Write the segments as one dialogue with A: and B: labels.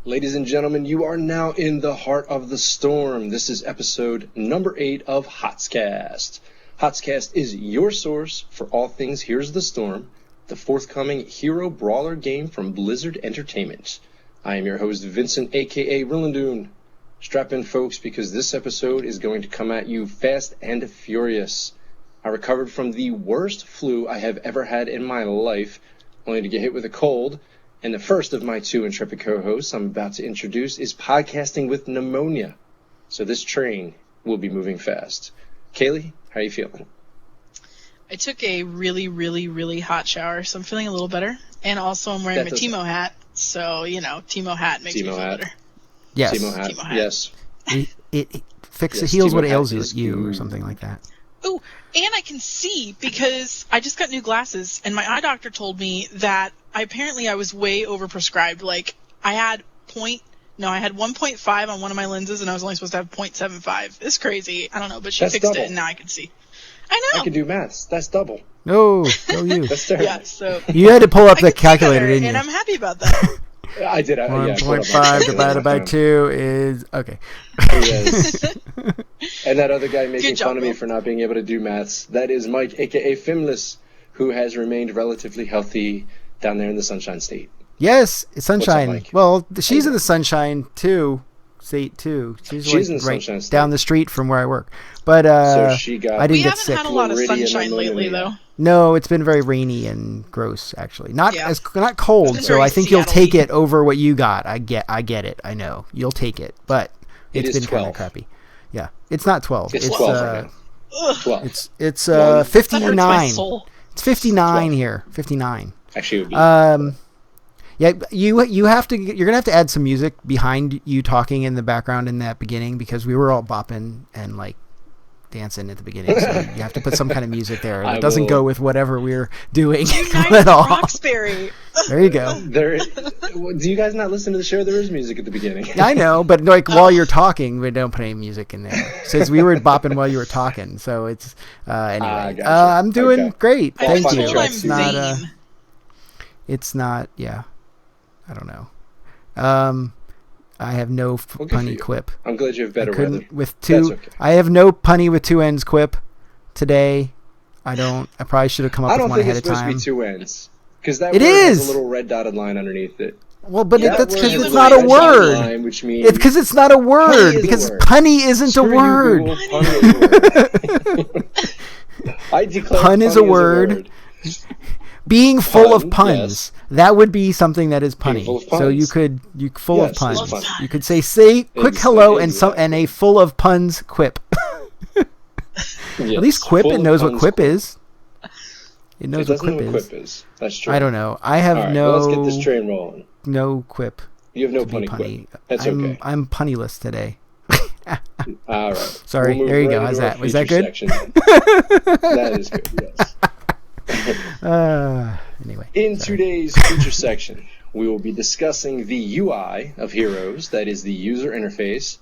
A: Ladies and gentlemen, you are now in the heart of the storm. This is episode number 8 of HotSCast. HotSCast is your source for all things Here's the Storm, the forthcoming hero brawler game from Blizzard Entertainment. I am your host, Vincent, aka Rilandune. Strap in, folks, because this episode is going to come at you fast and furious. I recovered from the worst flu I have ever had in my life, only to get hit with a cold. And the first of my two intrepid co-hosts I'm about to introduce is podcasting with pneumonia. So this train will be moving fast. Kaylee, how are you feeling?
B: I took a really hot shower, so I'm feeling a little better. And also I'm wearing my Teemo hat, so, Teemo hat makes me feel better.
C: Yes.
A: Teemo hat, yes.
C: It heals what ails you or
A: good.
C: something like that.
B: Oh, and I can see because I just got new glasses, and my eye doctor told me that I was way overprescribed. Like, I had 1.5 on one of my lenses, and I was only supposed to have 0.75. It's crazy. I don't know, but she fixed
A: double.
B: it, and now I can see. I know.
A: I can do maths. That's double.
C: No, go you.
A: That's terrible.
B: Yeah, so
C: You had to pull up the calculator, didn't you?
B: And I'm happy about that.
A: I did.
C: 1.5 divided by 2 is... Okay.
A: Yes. And that other guy making fun of me for not being able to do maths, that is Mike, a.k.a. Fimlys, who has remained relatively healthy down there in the Sunshine State.
C: Yes, it's Sunshine.
A: What's up, Mike?
C: Well, she's in the Sunshine State too. She's
A: in the
C: right
A: Sunshine State.
C: Down the street from where I work. But
A: So she got...
C: I didn't
B: We
C: get
B: haven't
C: sick.
B: had a lot of
A: Floridian
B: sunshine lately, though.
C: No, it's been very rainy and gross, actually. Not cold,
B: It's
C: so
B: very
C: I think you'll take
B: Seattle-y.
C: it over what you got. I get it. I know you'll take it, but
A: It
C: it's
A: is
C: been kind
A: 12.
C: of crappy. Yeah, it's not 12.
A: It's 12 right now. 12.
C: It's
A: Well,
B: That hurts my
C: 59.
B: soul.
C: It's 59
A: 12.
C: here. 59.
A: Actually, it would be...
C: Yeah, you're gonna have to add some music behind you talking in the background in that beginning because we were all bopping and like dancing at the beginning. So you have to put some kind of music there that doesn't go with whatever we're doing at all.
B: Roxbury.
C: There you go.
A: Do you guys not listen to the show? There is music at the beginning.
C: I know, but like while you're talking, we don't put any music in there. Since we were bopping while you were talking, so it's anyway.
A: Gotcha.
C: I'm doing
A: Okay.
C: great.
A: Well,
C: Thank
A: fun
C: you.
A: choice.
C: It's not.
B: vain.
C: It's not. Yeah. I don't know. I have no
A: Well, good for
C: punny
A: you.
C: quip.
A: I'm glad you have better
C: Couldn't
A: weather.
C: with two.
A: That's okay.
C: I have no punny with two ends quip today. I probably should have come up
A: I
C: with
A: don't
C: one
A: think
C: ahead
A: it's
C: of
A: supposed
C: time.
A: to be two ends. Because that
C: It
A: word has
C: is!
A: a little red dotted line underneath it.
C: Well, but
A: That
C: that's
A: word
C: because
A: has
C: it's
A: a
C: not a
A: red dotted
C: word.
A: line, which means
C: It's because it's not a word.
A: Punny is a
C: Because
A: word.
C: punny isn't a
A: Screw you,
C: word.
A: Google. Punny is a word. I declare
C: Pun is a
A: punny
C: word. Being full of
A: Pun,
C: puns,
A: yes.
C: that would be something that is
A: Being
C: punny.
A: full of
C: So you
A: puns.
C: could full of
A: Yes,
C: puns.
A: full of puns.
C: You could say quick hello and
A: Exactly.
C: a full of puns quip.
A: Yes,
C: At least quip
A: full
C: it
A: of
C: knows what
A: puns
C: quip is. It
A: It
C: knows what
A: doesn't know
C: quip
A: what
C: is.
A: quip is. That's true.
C: I don't know. I have
A: All right,
C: no
A: well, let's get this train rolling.
C: no quip.
A: You have no
C: to be
A: punny quip. That's okay.
C: I'm punnyless today.
A: All right.
C: Sorry,
A: We'll move
C: there you go.
A: right
C: How's
A: into our
C: that? Was that
A: feature
C: good?
A: section. That is good, yes.
C: Anyway.
A: In
C: sorry.
A: today's feature section, we will be discussing the UI of Heroes, that is the user interface,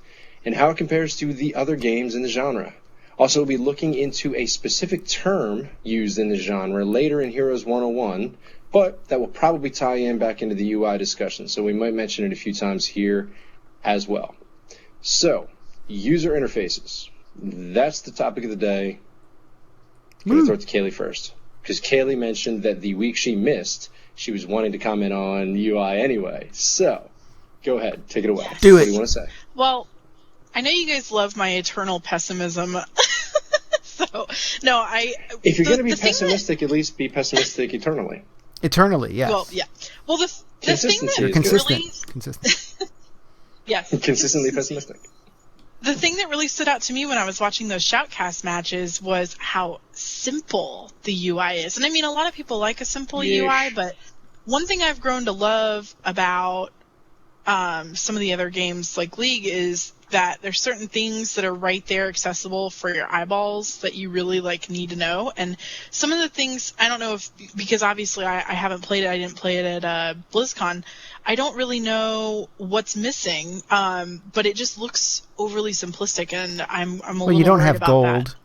A: and how it compares to the other games in the genre. Also, we'll be looking into a specific term used in the genre later in Heroes 101, but that will probably tie in back into the UI discussion, so we might mention it a few times here as well. So, user interfaces. That's the topic of the day. I'm going to throw it to Kaylee first. Because Kaylee mentioned that the week she missed, she was wanting to comment on UI anyway. So, go ahead. Take it away.
C: Do
A: What
C: it.
A: do you want to say?
B: Well, I know you guys love my eternal pessimism. So, no,
A: If you're going to be
B: the thing
A: pessimistic, at least be pessimistic eternally.
C: Eternally, yes.
B: Well, yeah. Well, the thing that
A: Consistency
C: You're
A: is good.
C: consistent.
B: really...
C: Consistent.
B: Yes.
A: Consistently pessimistic.
B: The thing that really stood out to me when I was watching those Shoutcast matches was how simple the UI is. And I mean, a lot of people like a simple
A: Yeah.
B: UI, but one thing I've grown to love about some of the other games like League is that there's certain things that are right there accessible for your eyeballs that you really like need to know. And some of the things, I don't know if, because obviously I haven't played it, I didn't play it at BlizzCon, I don't really know what's missing, but it just looks overly simplistic, and I'm a little
C: Well, you don't
B: worried
C: have
B: about
C: gold.
B: that.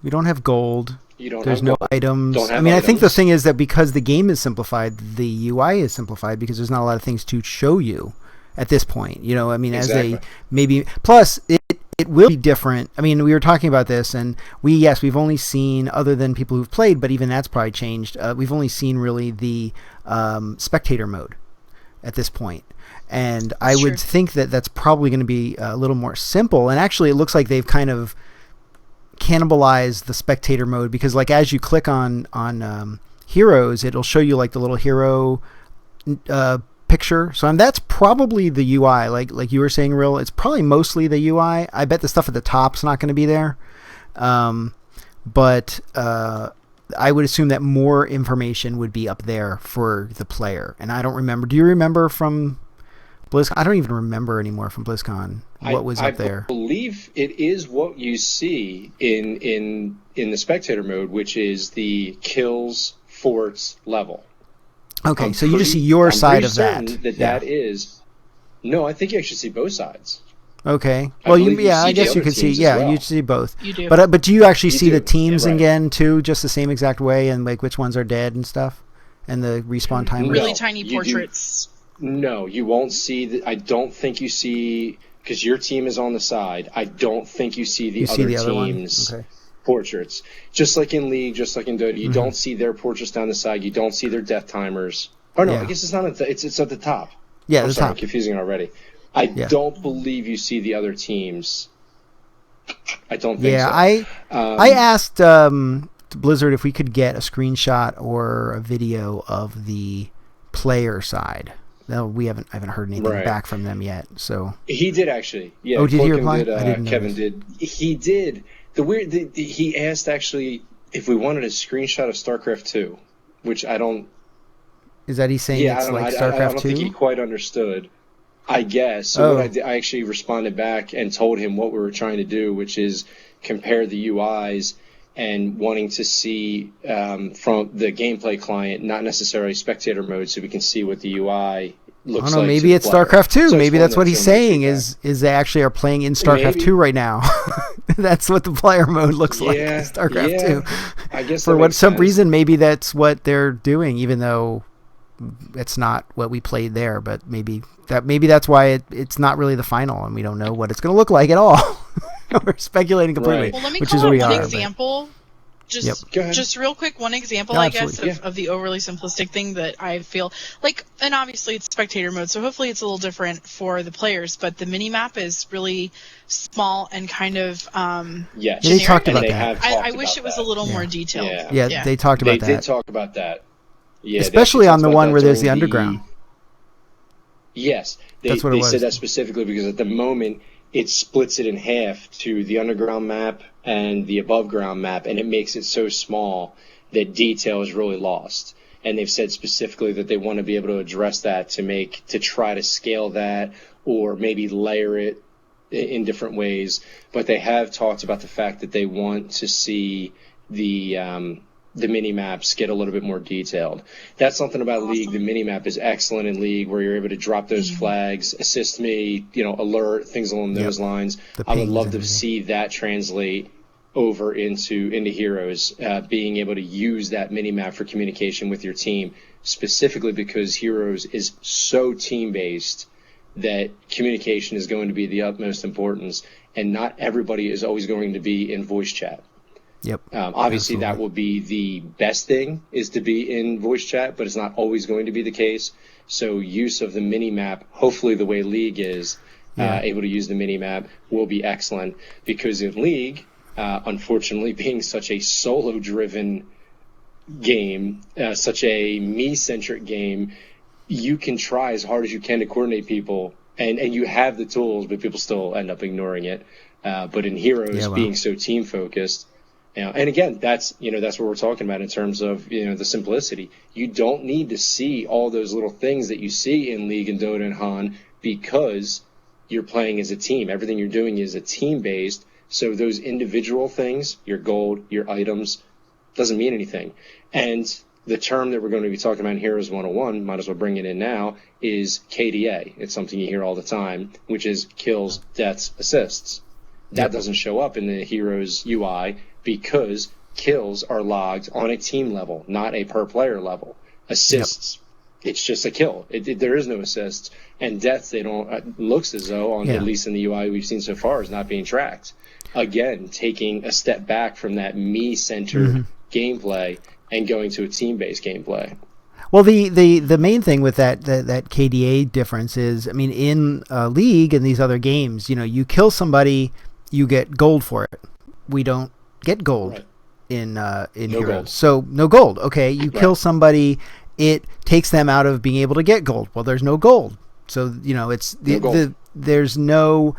C: We don't have gold.
A: You don't
C: There's
A: have
C: no
A: gold.
C: items.
A: Don't have
C: I mean, I think the
A: items.
C: thing is that because the game is simplified, the UI is simplified because there's not a lot of things to show you. at this point. You know, I mean,
A: Exactly.
C: as they maybe plus it will be different. I mean, we were talking about this, and we've only seen, other than people who've played, but even that's probably changed. We've only seen really the spectator mode at this point. And I would think that that's probably going to be a little more simple. And actually, it looks like they've kind of cannibalized the spectator mode, because like as you click on heroes, it'll show you like the little hero picture. So that's probably the UI, like you were saying, Ril. It's probably mostly the UI. I bet the stuff at the top's not going to be there, but I would assume that more information would be up there for the player. And I don't remember. Do you remember from BlizzCon? I don't even remember anymore from BlizzCon what was up there.
A: I believe it is what you see in the spectator mode, which is the kills, forts level.
C: Okay, so you just see your side of that.
A: That is. No, I think you actually see both sides.
C: Okay. Well, I guess you could see. Yeah,
A: well.
C: You see both.
B: You do.
C: But do you actually see the teams
A: right.
C: again too, just the same exact way, and like which ones are dead and stuff, and the respawn time?
B: Really tiny portraits.
A: No, you won't see. I don't think you see, because your team is on the side. I don't think you see the other teams' portraits. Just like in League, just like in Dota, you don't see their portraits down the side. You don't see their death timers. Oh no, I guess it's not. It's at the top.
C: Yeah, the top.
A: I'm confusing it already. I don't believe you see the other teams. I don't think so.
C: Yeah, I asked Blizzard if we could get a screenshot or a video of the player side. No, I haven't heard anything back from them yet. So
A: he did actually. Yeah.
C: Oh, did he reply? I didn't know.
A: Kevin did. He did. He asked actually if we wanted a screenshot of StarCraft 2, which I don't.
C: Is that he's saying it's like StarCraft 2?
A: I don't think he quite understood. I guess. So what I actually responded back and told him what we were trying to do, which is compare the UIs and wanting to see from the gameplay client, not necessarily spectator mode, so we can see what the UI looks like.
C: Maybe it's StarCraft 2. So maybe that's what he's saying is they actually are playing in StarCraft 2 right now. That's what the player mode looks like in StarCraft 2.
A: I guess
C: for some reason, maybe that's what they're doing, even though it's not what we played there. But maybe that's why it's not really the final, and we don't know what it's going to look like at all. We're speculating completely,
B: well, let me
C: which
B: call
C: is where we
B: one
C: are.
B: example. Just real quick, one example,
C: No,
B: I guess, of the overly simplistic thing that I feel like, and obviously it's spectator mode, so hopefully it's a little different for the players, but the mini map is really small and kind kind of
A: yes.
C: They talked about that.
B: I wish it was a little more detailed.
C: Yeah, they talked about that.
A: They did talk about that. Yeah,
C: especially on the one where there's the underground.
A: Yes,
C: that's what it was.
A: They said that specifically because at the moment it splits it in half to the underground map and the above ground map, and it makes it so small that detail is really lost. And they've said specifically that they want to be able to address that to try to scale that or maybe layer it in different ways. But they have talked about the fact that they want to see the mini-maps get a little bit more detailed. That's something about League. The mini-map is excellent in League, where you're able to drop those flags, assist me, alert, things along those lines. I would love to see that translate over into Heroes, being able to use that mini-map for communication with your team, specifically because Heroes is so team-based that communication is going to be the utmost importance, and not everybody is always going to be in voice chat.
C: Yep.
A: Obviously, that will be the best thing, is to be in voice chat, but it's not always going to be the case. So use of the mini-map, hopefully the way League is able to use the mini-map, will be excellent. Because in League, unfortunately, being such a solo-driven game, such a me-centric game, you can try as hard as you can to coordinate people, and you have the tools, but people still end up ignoring it. But in Heroes, being so team-focused, and again, that's what we're talking about in terms of the simplicity. You don't need to see all those little things that you see in League and Dota and Han, because you're playing as a team. Everything you're doing is a team-based. So those individual things, your gold, your items, doesn't mean anything. And the term that we're going to be talking about in Heroes 101, might as well bring it in now, is KDA. It's something you hear all the time, which is kills, deaths, assists. That doesn't show up in the Heroes UI, because kills are logged on a team level, not a per player level. Assists, it's just a kill. There is no assists. And deaths, they don't, looks as though, at least in the UI we've seen so far, is not being tracked. Again, taking a step back from that me-centered gameplay and going to a team-based gameplay.
C: Well, the main thing with that KDA difference is, I mean, in League and these other games, you kill somebody, you get gold for it. We don't get gold in Heroes.
A: Gold.
C: So no gold. Okay, you kill somebody, it takes them out of being able to get gold. Well, there's no gold. So, it's there's no,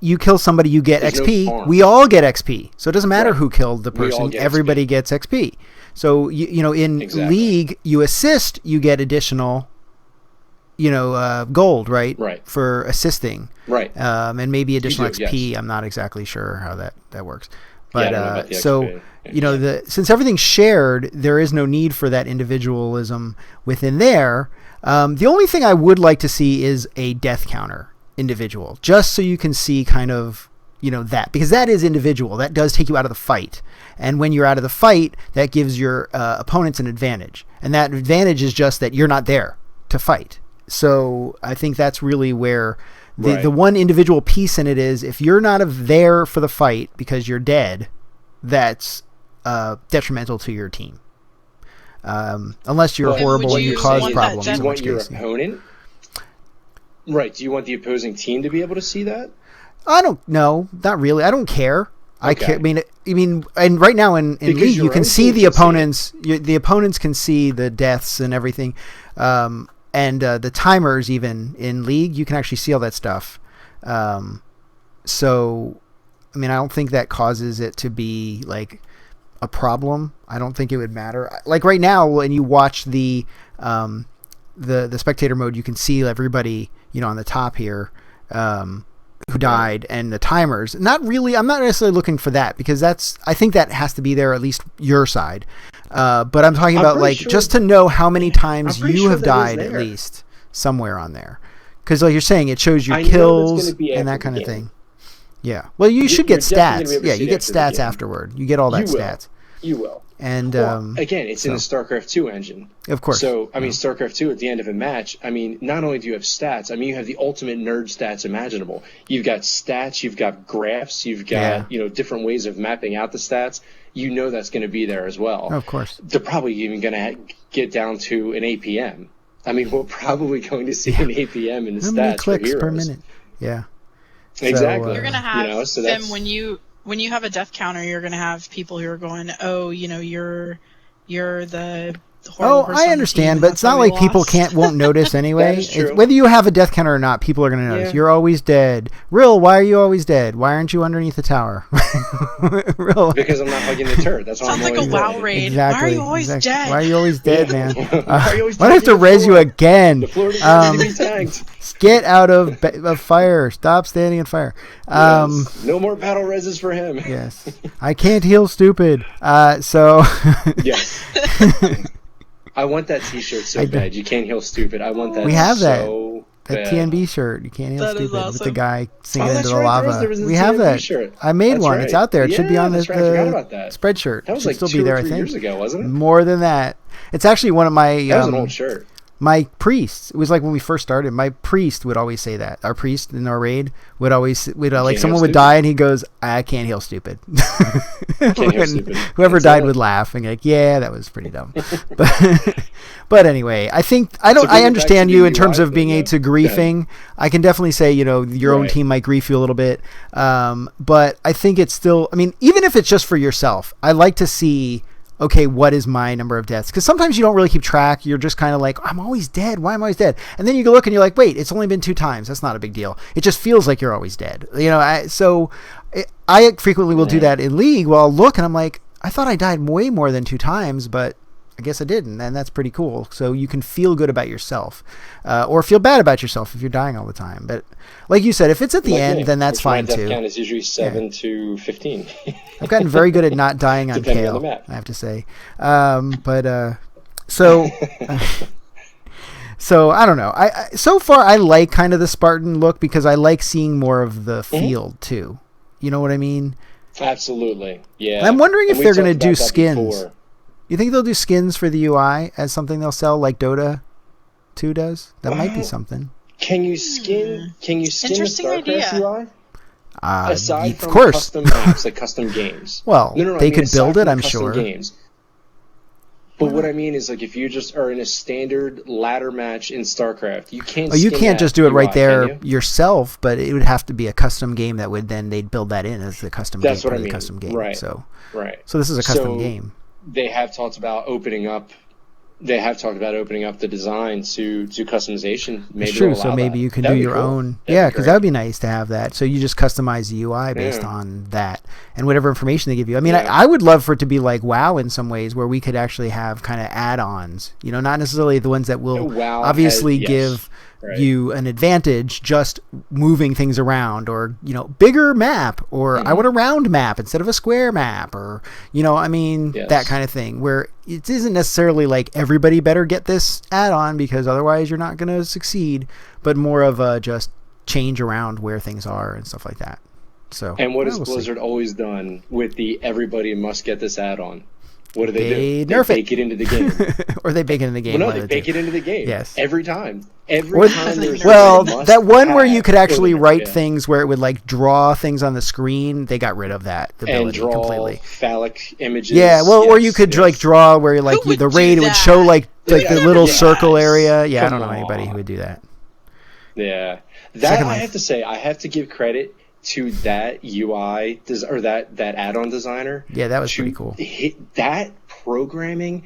C: you kill somebody, you get
A: there's
C: XP.
A: No
C: we all get XP. So it doesn't matter who killed the person. Everybody gets XP. So, in League, you assist, you get additional, gold, right?
A: Right.
C: For assisting.
A: Right.
C: And maybe additional XP.
A: Yes.
C: I'm not exactly sure how that works.
A: But
C: since everything's shared, there is no need for that individualism within there. The only thing I would like to see is a death counter individual, just so you can see kind of, that, because that is individual. That does take you out of the fight. And when you're out of the fight, that gives your opponents an advantage. And that advantage is just that you're not there to fight. So I think that's really where the one individual piece in it is, if you're not there for the fight because you're dead, that's detrimental to your team. Unless you're horrible and you cause problems.
A: Do you want your opponent? Right. Do you want the opposing team to be able to see that?
C: I don't know. Not really. I don't care. Okay. I care. I mean, and right now in League, you can see the opponents. The opponents can see the deaths and everything, and the timers. Even in League, you can actually see all that stuff. So, I mean, I don't think that causes it to be like a problem. I don't think it would matter. Like right now, when you watch the spectator mode, you can see everybody, on the top here, who died, and the timers. Not really. I'm not necessarily looking for that, because I think that has to be there, at least your side. But I'm talking about just to know how many times you have died, at least somewhere on there. Because like you're saying, it shows your kills and that kind of thing. Yeah. Well, you should get stats. Yeah, you get stats afterward. You get all that stats.
A: You will.
C: And
A: again, it's in the StarCraft 2 engine.
C: Of course.
A: So, I mean, StarCraft 2, at the end of a match, I mean, not only do you have stats, I mean, you have the ultimate nerd stats imaginable. You've got stats, you've got graphs, you've got, different ways of mapping out the stats. You know that's going to be there as well.
C: Of course.
A: They're probably even going to get down to an APM. I mean, we're probably going to see an APM in the
C: how
A: stats
C: many clicks
A: for
C: per
A: Heroes.
C: minute? Yeah.
A: Exactly.
B: You're going to have them when you have a death counter, you're going to have people who are going, oh, you're the horrible person.
C: I understand, but it's not like people won't notice anyway. Whether you have a death counter or not, people are going to notice. You're always dead. Rill, why are you always dead? Why aren't you underneath the tower? Rill.
A: Because I'm not hugging the turret. That's why
B: sounds like a WoW raid.
C: Exactly.
B: Why are you always dead?
C: Why are you always dead, man?
A: Why do
C: I have to res you again?
A: The floor doesn't need to be tagged.
C: Get out of fire. Stop standing in fire.
A: Yes. No more battle reses for him.
C: Yes. I can't heal stupid. So.
A: Yes. I want that T-shirt so bad. You can't heal stupid. I want that.
C: We have
A: so
C: that
A: bad.
C: TNB shirt. You can't heal
B: That is
C: stupid
B: awesome.
C: with the guy singing into the
A: right.
C: lava.
A: There was
C: We have that.
A: Shirt.
C: I made
A: That's
C: one.
A: right.
C: It's out there. It should be on the
A: I forgot about that.
C: spread shirt.
A: That was
C: it should
A: like
C: still be there, I
A: 3
C: think.
A: years ago, wasn't it?
C: More than that. It's actually one of my.
A: That was an old shirt.
C: My priest, it was like when we first started, my priest would always say that. Our priest in our raid would always, like someone would die and he goes, I can't heal stupid. Whoever died would laugh and like, yeah, that was pretty dumb. But anyway, I think, I understand you in terms of being to griefing. I can definitely say, your own team might grief you a little bit. But I think it's still, I mean, even if it's just for yourself, I like to see, okay, what is my number of deaths? Because sometimes you don't really keep track. You're just kind of like, I'm always dead. Why am I always dead? And then you go look and you're like, wait, it's only been 2 times. That's not a big deal. It just feels like you're always dead. I frequently will do that in League. Well, I'll look and I'm like, I thought I died way more than 2 times, but I guess I didn't. And that's pretty cool. So you can feel good about yourself or feel bad about yourself if you're dying all the time. But like you said, if it's at the end, then that's fine too.
A: My death count is usually 7 to 15.
C: I've gotten very good at not dying on Kale, I have to say. So I don't know. So far I like kind of the Spartan look because I like seeing more of the field too. You know what I mean?
A: Absolutely. Yeah.
C: I'm wondering if they're going to do skins. You think they'll do skins for the UI as something they'll sell like Dota 2 does? That might be something.
A: Can you skin the
B: Interesting
A: StarCraft
B: idea.
A: UI? Aside
C: of
A: from
C: course.
A: custom apps, like custom games.
C: Well,
A: No,
C: they
A: I mean,
C: could
A: aside
C: build
A: from
C: it,
A: the
C: I'm
A: custom
C: sure.
A: Games. But what I mean is, like, if you just are in a standard ladder match in StarCraft, you can't.
C: Oh, you
A: skin
C: can't
A: that
C: just do it right
A: UI,
C: there
A: can you?
C: yourself, but it would have to be a custom game that would then they'd build that in as the custom
A: That's
C: game.
A: what I mean.
C: Custom game.
A: Right.
C: So
A: Right.
C: So this is a custom game.
A: They have talked about opening up. They have talked about opening up the design to customization. Maybe
C: It's true.
A: they'll
C: So
A: allow
C: maybe
A: that.
C: you can
A: That'd
C: do
A: be
C: your
A: cool.
C: own.
A: That'd
C: Yeah,
A: be
C: because
A: great.
C: that would be nice to have that. So you just customize the UI based on that and whatever information they give you. I mean,
A: Yeah.
C: I would love for it to be like WoW in some ways, where we could actually have kind of add-ons. You know, not necessarily the ones that will
A: WoW
C: obviously
A: has- yes.
C: give
A: Right.
C: you an advantage just moving things around, or bigger map, or I want a round map instead of a square map, or I mean
A: Yes.
C: that kind of thing, where it isn't necessarily like everybody better get this add-on because otherwise you're not going to succeed, but more of a just change around where things are and stuff like that. So
A: And what has
C: we'll see.
A: Blizzard always done with the everybody must get this add-on? What do
C: They
A: do?
C: nerf
A: They
C: it.
A: bake it into the game.
C: Or they bake it in the game.
A: Well, no,
C: one
A: they
C: of the
A: bake
C: two.
A: it into the game.
C: Yes.
A: Every time.
C: Or,
A: Every time there's
C: well,
A: a must
C: that one where you
A: have
C: could actually
A: for the
C: write
A: nerf, yeah.
C: things where it would like draw things on the screen, they got rid of that
A: and
C: ability
A: draw
C: completely.
A: phallic images.
C: Yeah, well, or you
A: Yes,
C: could
A: yes.
C: like draw where like
B: Who would
C: the
B: do
C: raid it would
B: that?
C: show like the
A: Yeah,
C: little
A: yes.
C: circle area. Yeah, I
A: Come
C: don't know anybody who
A: on.
C: would do that.
A: Yeah, that
C: Second
A: I
C: Life.
A: have to say, I have to give credit to that UI or that add-on designer.
C: Yeah, that was
A: to
C: pretty cool.
A: That programming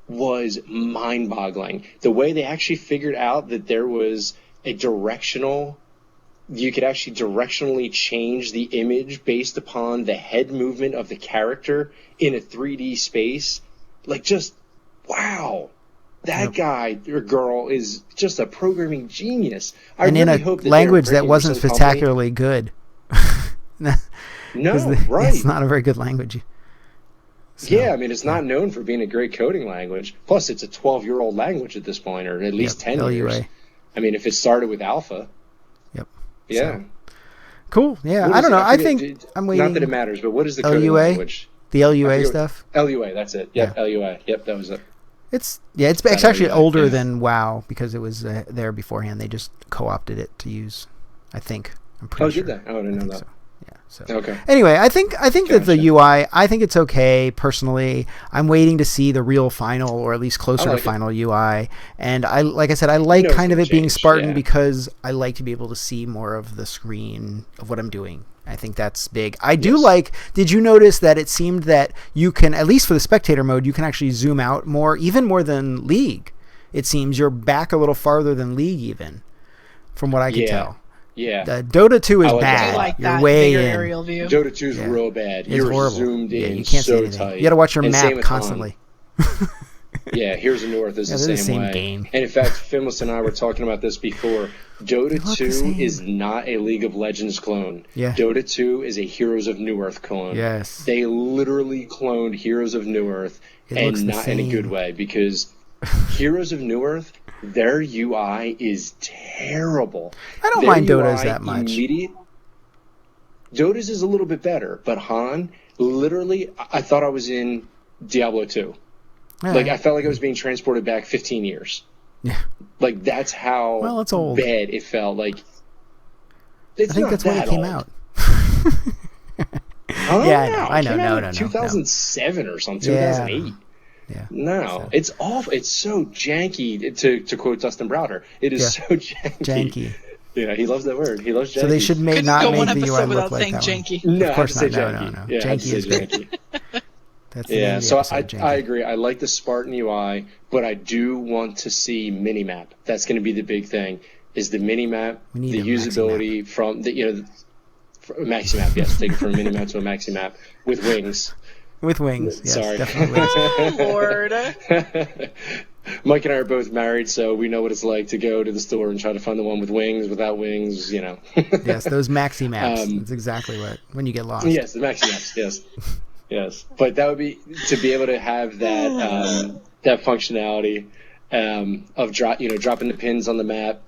A: was mind-boggling. The way they actually figured out that there was a directional. You could actually directionally change the image based upon the head movement of the character in a 3D space. Like, just wow. That guy or girl is just a programming genius. I
C: And
A: really
C: in a
A: hope that
C: language
A: they're
C: that wasn't
A: bringing some company-
C: spectacularly good.
A: No,
C: 'Cause
A: right.
C: It's not a very good language. So,
A: Yeah, I mean, it's not known for being a great coding language. Plus, it's a 12-year-old language at this point, or at least 10 years.
C: LUA.
A: I mean, if it started with alpha.
C: Yep.
A: Yeah.
C: So, cool. Yeah,
A: What
C: I
A: is
C: don't
A: it?
C: know. I
A: forget-
C: think I'm waiting.
A: Not that it matters, but what is the coding
C: LUA?
A: language?
C: The
A: I
C: LUA
A: forget
C: stuff.
A: LUA, that's it. Yep,
C: Yeah.
A: LUA. Yep, that was it.
C: It's actually
A: LUA,
C: older
A: yeah.
C: than WoW because it was there beforehand. They just co-opted it to use. I think. I'm pretty
A: Oh,
C: sure.
A: did they? Oh, I didn't know that.
C: So. Yeah. So.
A: Okay.
C: Anyway, I think that the
A: Gotcha.
C: UI, I think it's okay personally. I'm waiting to see the real final, or at least closer
A: like
C: to
A: it.
C: final UI. And like I said, I like
A: know it's
C: kind of
A: gonna
C: it being
A: change,
C: Spartan
A: yeah.
C: because I like to be able to see more of the screen of what I'm doing. I think that's big. I do
A: Yes.
C: like, did you notice that it seemed that you can, at least for the spectator mode, you can actually zoom out more, even more than League. It seems you're back a little farther than League even, from what I could tell.
A: Yeah.
C: Dota 2 is
A: I like that.
C: bad.
B: I like
C: You're
B: that
C: way
B: bigger
C: in.
B: aerial view.
A: Dota 2 is
C: Yeah.
A: real bad.
C: It's
A: You're
C: horrible.
A: zoomed in
C: Yeah, you can't see
A: so
C: anything.
A: tight.
C: You got to watch your
A: And same
C: map
A: with Han.
C: constantly.
A: Yeah, Heroes of North is
C: Yeah,
A: the
C: they're
A: same,
C: the same
A: way.
C: game.
A: And in fact, Fimlys and I were talking about this before. Dota
C: They look the
A: 2
C: same.
A: is not a League of Legends clone.
C: Yeah.
A: Dota 2 is a Heroes of New Earth clone.
C: Yes.
A: They literally cloned Heroes of New Earth,
C: It looks
A: and
C: the
A: not in a
C: same.
A: good way, because Heroes of New Earth, their UI is terrible.
C: I don't
A: Their
C: mind Dota's
A: UI
C: that much.
A: Dota's is a little bit better, but Han, literally, I thought I was in Diablo 2.
C: Yeah.
A: Like, I felt like I was being transported back 15 years.
C: Yeah.
A: Like, that's how
C: Well, it's old.
A: bad it felt. Like, it's
C: I think
A: not
C: that's when it
A: that
C: came
A: old.
C: out.
A: Huh?
C: Yeah, I know,
A: No,
C: I
A: it
C: know,
A: came out
C: no,
A: in
C: no, no,
A: 2007 or something,
C: Yeah.
A: 2008.
C: Yeah.
A: No,
C: So-
A: it's awful. It's so janky, to quote Dustin Browder. It is
C: Yeah.
A: so janky.
C: Janky.
A: Yeah, he loves that word. He loves janky.
C: So they should
B: Couldn't
C: not
B: go
C: make
B: one
C: the UI
B: episode
C: look
B: without
C: like
B: saying
C: that one.
B: janky.
A: No,
C: Of course
A: I have to
C: not.
A: say
C: No,
A: janky.
C: no.
A: Yeah, I have to
C: Janky
A: say
C: is good.
A: janky.
C: That's the name
A: Yeah,
C: of the
A: so
C: episode, Janky.
A: I agree. I like the Spartan UI, but I do want to see minimap. That's going to be the big thing. Is the minimap,
C: We need
A: the
C: a maxi
A: usability from the maxi map? Yes, take it from a minimap to a maxi map with wings.
C: With wings. Yes,
A: Sorry.
C: definitely wings.
B: Oh, Lord.
A: Mike and I are both married, so we know what it's like to go to the store and try to find the one with wings, without wings,
C: Yes, those maxi maps.
A: Um,
C: That's exactly what, when you get lost.
A: Yes, the maxi maps. Yes, yes. But that would be to be able to have that that functionality of dropping the pins on the map.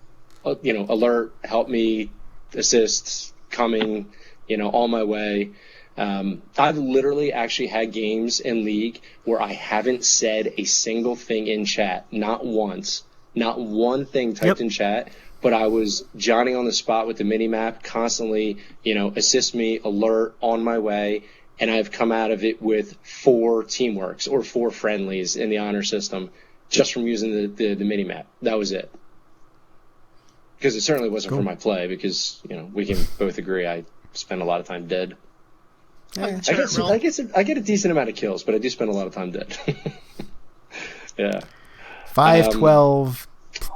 A: Alert, help me, assist, coming, on my way. I've literally actually had games in League where I haven't said a single thing in chat, not once, not one thing typed in chat, but I was Johnny on the spot with the mini map, constantly, assist me, alert, on my way, and I've come out of it with 4 teamworks or 4 friendlies in the honor system just from using the mini map. That was it. Because it certainly wasn't for my play, because we can both agree I spend a lot of time dead.
C: Yeah.
A: I get a decent amount of kills, but I do spend a lot of time dead. Yeah.
C: 5, 12,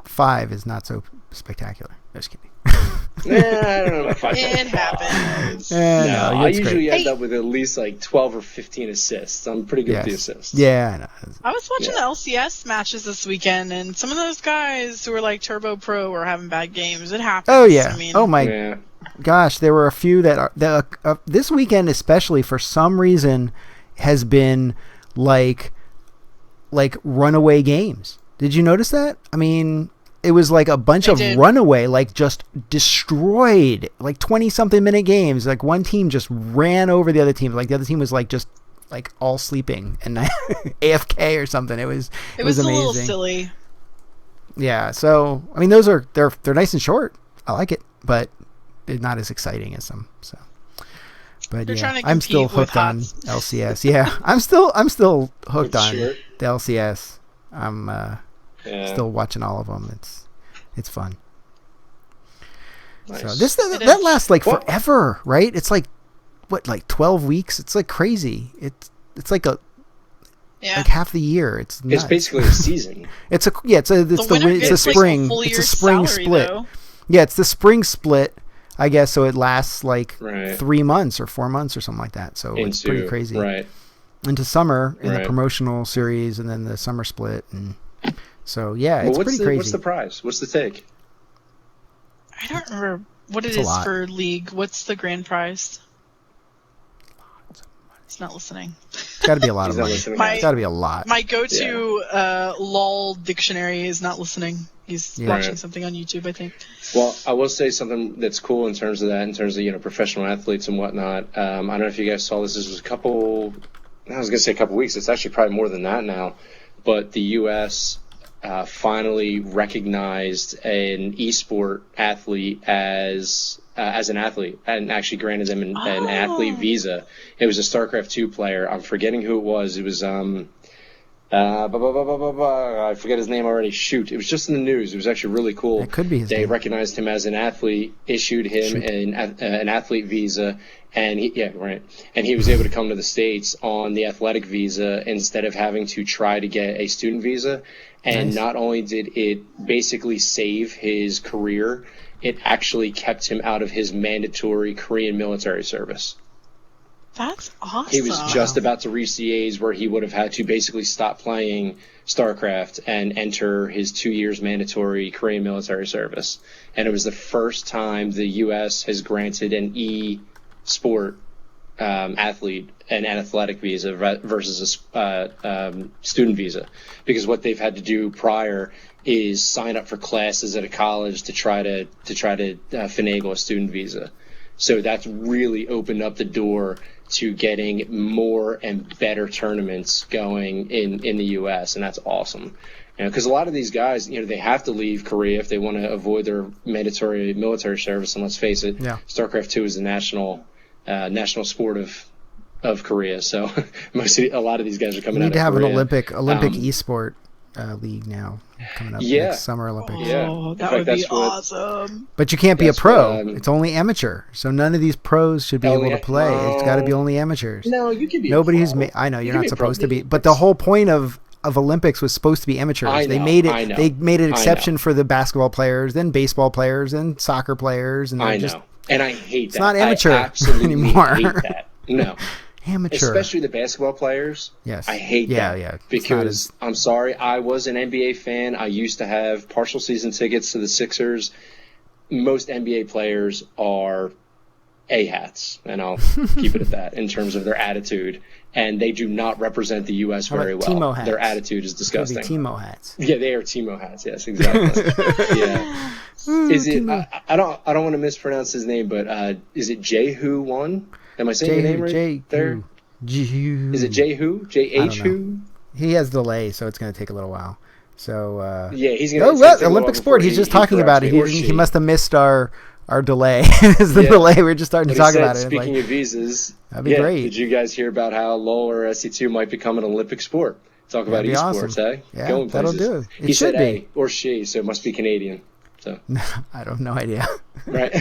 C: 5 is not so spectacular. Just kidding.
A: I don't know about 5.
B: It happens.
A: No, I usually end up with at least like 12 or 15 assists. I'm pretty good with the assists.
C: Yeah, I know.
B: I was watching the LCS matches this weekend, and some of those guys who were like Turbo Pro were having bad games. It happens.
C: Oh yeah.
B: I mean,
C: oh my gosh, there were a few that this weekend especially for some reason has been like runaway games. Did you notice that? I mean, it was like a bunch of runaway, like just destroyed, like 20-something minute games. Like one team just ran over the other team. Like the other team was like just like all sleeping and AFK or something. It was amazing.
B: A little silly.
C: Yeah. So I mean, they're nice and short. I like it, but they're not as exciting as some. So, but yeah, I'm still hooked on LCS. Yeah, I'm still hooked on the LCS. I'm still watching all of them. It's fun. Nice. So that lasts like forever, right? It's like what, like 12 weeks? It's like crazy. It's like like half the year. It's nuts.
A: It's basically a season.
C: It's a spring. It's a spring split. Though. Yeah, it's the spring split, I guess. So it lasts like 3 months or 4 months or something like that. So it's pretty crazy.
A: Right.
C: Into summer in the promotional series, and then the summer split, and so it's pretty crazy.
A: What's the prize? What's the take?
B: I don't remember what it is for League. What's the grand prize? He's not listening.
C: It's got to be a lot of money. It's got to be a lot.
B: My go-to LOL dictionary is not listening. He's watching something on YouTube, I think.
A: Well, I will say something that's cool in terms of that, in terms of professional athletes and whatnot. I don't know if you guys saw this. This was a couple weeks. It's actually probably more than that now. But the U.S. Finally recognized an esport athlete as an athlete, and actually granted them an athlete visa. It was a StarCraft 2 player. I'm forgetting who it was. It was I forget his name already. Shoot, it was just in the news. It was actually really cool.
C: It could be his
A: name.
C: They
A: recognized him as an athlete, issued him an athlete visa, and he was able to come to the States on the athletic visa instead of having to try to get a student visa. And not only did it basically save his career, it actually kept him out of his mandatory Korean military service.
B: That's awesome.
A: He was just about to reach the age where he would have had to basically stop playing StarCraft and enter his 2 years mandatory Korean military service. And it was the first time the U.S. has granted an e-sport athlete an athletic visa versus a student visa, because what they've had to do prior is sign up for classes at a college to try to finagle a student visa. So that's really opened up the door to getting more and better tournaments going in the U.S., and that's awesome. Because a lot of these guys, they have to leave Korea if they want to avoid their mandatory military service. And let's face it, StarCraft 2 is the national sport of Korea. So a lot of these guys are coming out of Korea.
C: We need to have an Olympic esport league now coming up next Summer Olympics.
B: That would be awesome.
C: But you can't be a pro. It's only amateur. So none of these pros should be able to play. It's got to be only amateurs.
A: No, you can be
C: Nobody who's I know you're not supposed to be. But the whole point of Olympics was supposed to be amateurs. They made an exception for the basketball players, then baseball players, then soccer players, and
A: I know. And I hate that.
C: It's not amateur
A: anymore. I hate that. No.
C: Amateur.
A: Especially the basketball players.
C: Yes.
A: I hate that. Yeah. Because I'm sorry, I was an NBA fan. I used to have partial season tickets to the Sixers. Most NBA players are A-hats, and I'll keep it at that in terms of their attitude. And they do not represent the U.S. very well.
C: Timo hats?
A: Their attitude is disgusting.
C: Timo hats.
A: Yeah, they are Timo hats. Yes, exactly. Yeah. Is it? I don't want to mispronounce his name, but is it Jehu one? Am I saying your name right there?
C: Jehu.
A: Is it Jehu? J-H-Hu?
C: He has delay, so it's going to take a little while. So
A: he's gonna.
C: oh,
A: it's gonna
C: what
A: take a
C: Olympic
A: while
C: sport?
A: before
C: He's just talking about it. He must have missed our delay. It's the delay. We're just starting to talk about it.
A: Speaking of visas,
C: that'd be great.
A: Did you guys hear about how LoL or SC2 might become an Olympic sport? Talk about esports,
C: awesome.
A: eh? Going
C: that'll
A: places.
C: do.
A: He said a or she, so it must be Canadian. So
C: I don't no idea.
A: Right.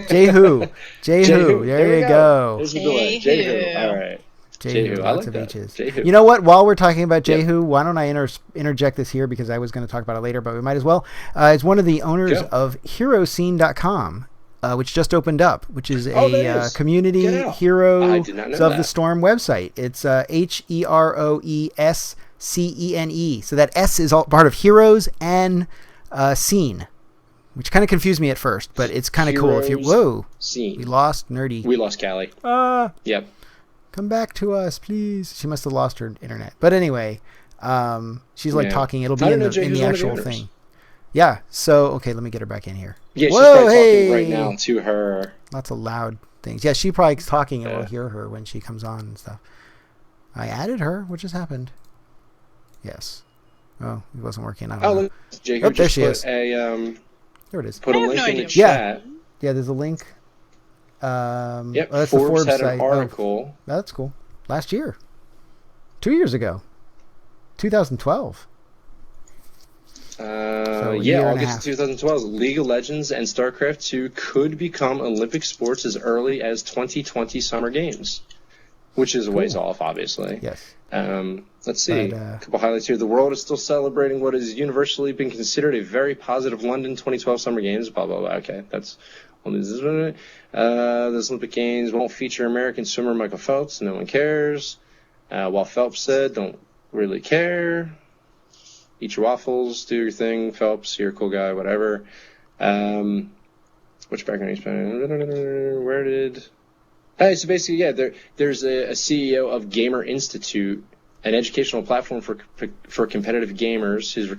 C: Jehu. There you go.
A: There's the delay. Jehu. All right.
C: Jehu.
A: I
C: Lots
A: like
C: of
A: that.
C: H's.
A: Jehu.
C: You know what? While we're talking about Jehu, why don't I interject this here because I was going to talk about it later, but we might as well. It's one of the owners of HeroScene.com. Which just opened up, which is a community Heroes of the Storm website. It's HeroesCene. So that S is all part of Heroes and Scene, which kind of confused me at first, but it's kind of cool.
A: Scene.
C: We lost Nerdy.
A: We lost Callie. Yep.
C: Come back to us, please. She must have lost her internet. But anyway, she's talking. It'll be in the actual thing. Yeah, so, okay, let me get her back in here.
A: Yeah, she's probably talking right now to her.
C: Lots of loud things. Yeah, she's probably talking and we'll hear her when she comes on and stuff. I added her. What just happened? Yes. Oh, it wasn't working. I don't know.
A: Jacob
C: there she is.
A: There
C: it is.
A: Put a link in the chat.
C: Yeah, there's a link.
A: That's Forbes had an article.
C: Oh, that's cool. Last year. 2 years ago. 2012.
A: August 2012. League of Legends and StarCraft 2 could become Olympic sports as early as 2020 Summer Games, which is a ways off, obviously.
C: Yes.
A: Let's see. A couple highlights here. The world is still celebrating what has universally been considered a very positive London 2012 Summer Games. Blah, blah, blah. Okay, that's all this. This Olympic Games won't feature American swimmer Michael Phelps. No one cares. While Phelps said, don't really care. Eat your waffles, do your thing, Phelps, you're a cool guy, whatever. Which background are you spending? Where did... Hey, so basically, there's a CEO of Gamer Institute, an educational platform for competitive gamers who's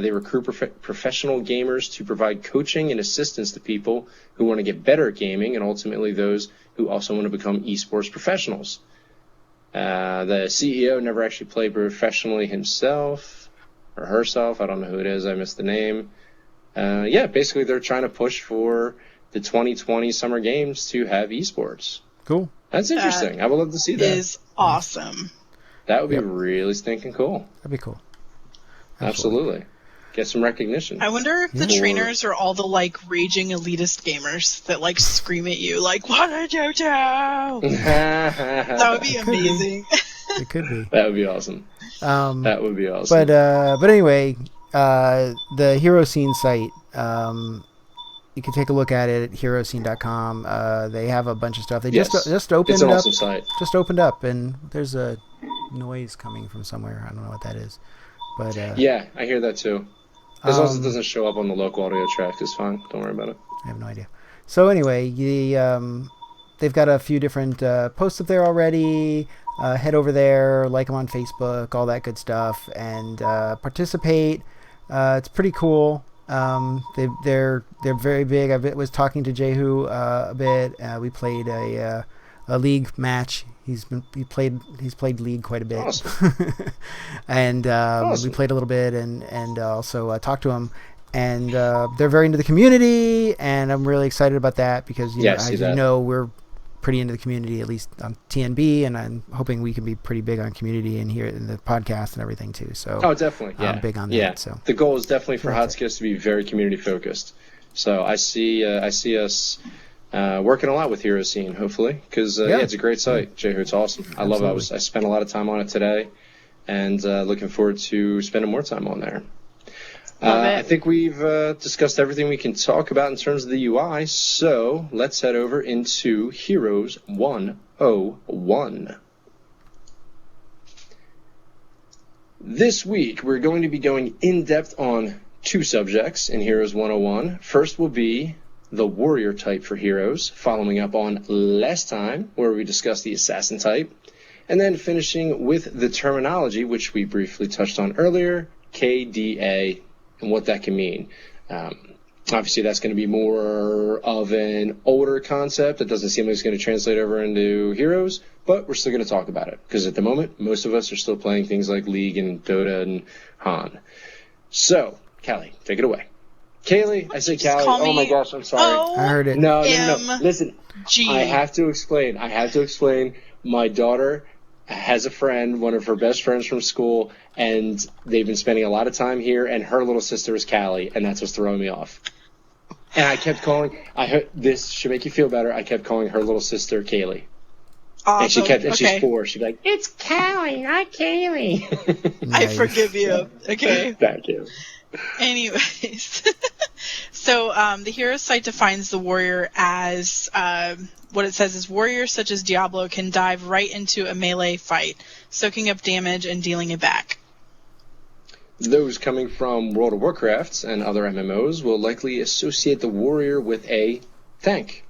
A: they recruit professional gamers to provide coaching and assistance to people who want to get better at gaming and ultimately those who also want to become esports professionals. The CEO never actually played professionally himself. Or herself, I don't know who it is, I missed the name. Basically they're trying to push for the 2020 Summer Games to have esports.
C: Cool.
A: That's interesting. I would love to see that.
B: That is awesome.
A: That would be really stinking cool.
C: That'd be cool.
A: Absolutely. Get some recognition.
B: I wonder if the trainers are all the raging elitist gamers that scream at you what did you do? That would be amazing.
C: It could be.
A: That would be awesome. That would be awesome.
C: But anyway, the Hero Scene site, you can take a look at it at HeroScene.com. They have a bunch of stuff. They just opened
A: it's an
C: up.
A: Awesome site.
C: Just opened up, and there's a noise coming from somewhere. I don't know what that is, but
A: yeah, I hear that too. As long as it doesn't show up on the local audio track, it's fine. Don't worry about it.
C: I have no idea. So anyway, they've got a few different posts up there already. Head over there, like them on Facebook, all that good stuff, and participate. It's pretty cool. They're very big. I was talking to Jehu a bit. We played a league match. He's played League quite a bit.
A: Awesome.
C: And we played a little bit and also talked to him. And they're very into the community, and I'm really excited about that because as you know, we're pretty into the community, at least on TNB, and I'm hoping we can be pretty big on community and here in the podcast and everything too. So
A: definitely,
C: I'm big on that. So
A: the goal is definitely for HotSCast to be very community focused. So I see us working a lot with Hero Scene, hopefully, because it's a great site. Jehu, it's awesome. I love it. I spent a lot of time on it today, and looking forward to spending more time on there. I think we've discussed everything we can talk about in terms of the UI, so let's head over into Heroes 101. This week, we're going to be going in-depth on two subjects in Heroes 101. First will be the warrior type for heroes, following up on last time, where we discussed the assassin type, and then finishing with the terminology, which we briefly touched on earlier, KDA, and what that can mean. Obviously, that's going to be more of an older concept. It doesn't seem like it's going to translate over into Heroes, but we're still going to talk about it, because at the moment, most of us are still playing things like League and DotA and Han. So, Callie, take it away. Kaylee, I say Callie. Oh my gosh, I'm sorry.
C: I heard it.
A: No. Listen, I have to explain. My daughter has a friend, one of her best friends from school, and they've been spending a lot of time here, and her little sister is Callie, and that's what's throwing me off. And I kept calling, this should make you feel better, I kept calling her little sister Kaylee.
B: Awesome.
A: And she's 4, she'd be like, it's Callie, not Kaylee.
B: Nice. I forgive you. Okay.
A: Thank you.
B: Anyways. So the hero site defines the warrior as, what it says is warriors such as Diablo can dive right into a melee fight, soaking up damage and dealing it back.
A: Those coming from World of Warcraft and other MMOs will likely associate the warrior with a tank.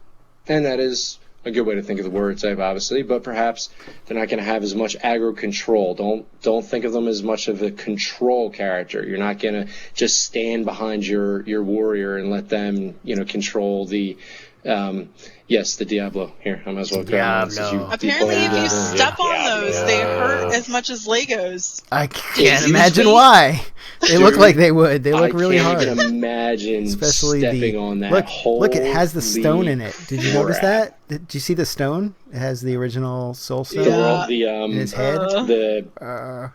A: And that is a good way to think of the warrior type, obviously, but perhaps they're not going to have as much aggro control. Don't think of them as much of a control character. You're not going to just stand behind your warrior and let them, control the the Diablo. Here, I might as well grab
C: Diablo.
B: Apparently, if you step on those, they hurt as much as Legos.
C: I can't imagine why. They look like they would. They look really hard.
A: I can't even imagine
C: especially
A: stepping on that.
C: Look, it has the stone in it. Did you notice that? Did you see the stone? It has the original soul stone in his head.
A: The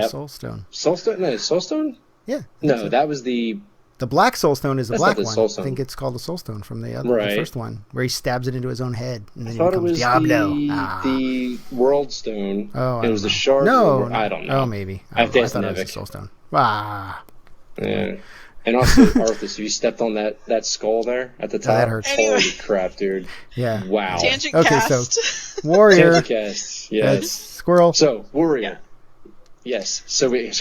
C: soul stone.
A: Soul stone? No, soul stone?
C: Yeah.
A: No, that was the...
C: The black soul stone is the black one.
A: Soul stone.
C: I think it's called the soul stone from the first one, where he stabs it into his own head, and then
A: I thought
C: he becomes Diablo.
A: The world stone.
C: Oh,
A: it was the shard.
C: No,
A: I don't know.
C: Oh, maybe.
A: I thought it
C: was the soul stone.
A: Yeah. And also, Arthas, you stepped on that skull there at the top.
C: That hurts.
B: Anyway.
A: Holy crap, dude.
C: Yeah.
A: Wow.
B: Tangent
C: okay,
B: cast.
C: So warrior.
A: Tangent cast. Yes.
C: That's squirrel.
A: So warrior.
B: Yeah.
A: Yes. So we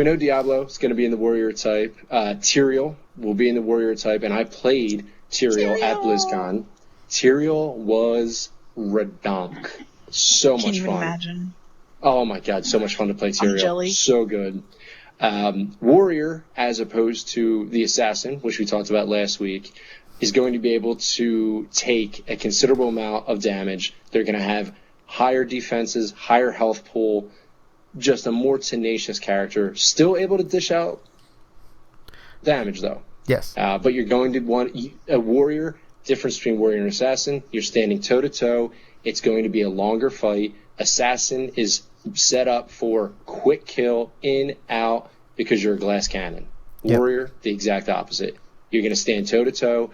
A: know Diablo is going to be in the warrior type. Tyrael will be in the warrior type, and I played Tyrael at BlizzCon. Tyrael was redonk. So much fun.
B: Can't even imagine.
A: Oh my god, so much fun to play Tyrael.
B: I'm jelly.
A: So good. Warrior, as opposed to the assassin, which we talked about last week, is going to be able to take a considerable amount of damage. They're going to have higher defenses, higher health pool, just a more tenacious character. Still able to dish out damage, though.
C: Yes.
A: But you're going to want a warrior. Difference between warrior and assassin. You're standing toe-to-toe. It's going to be a longer fight. Assassin is set up for quick kill, in, out, because you're a glass cannon. Warrior, the exact opposite. You're going to stand toe-to-toe.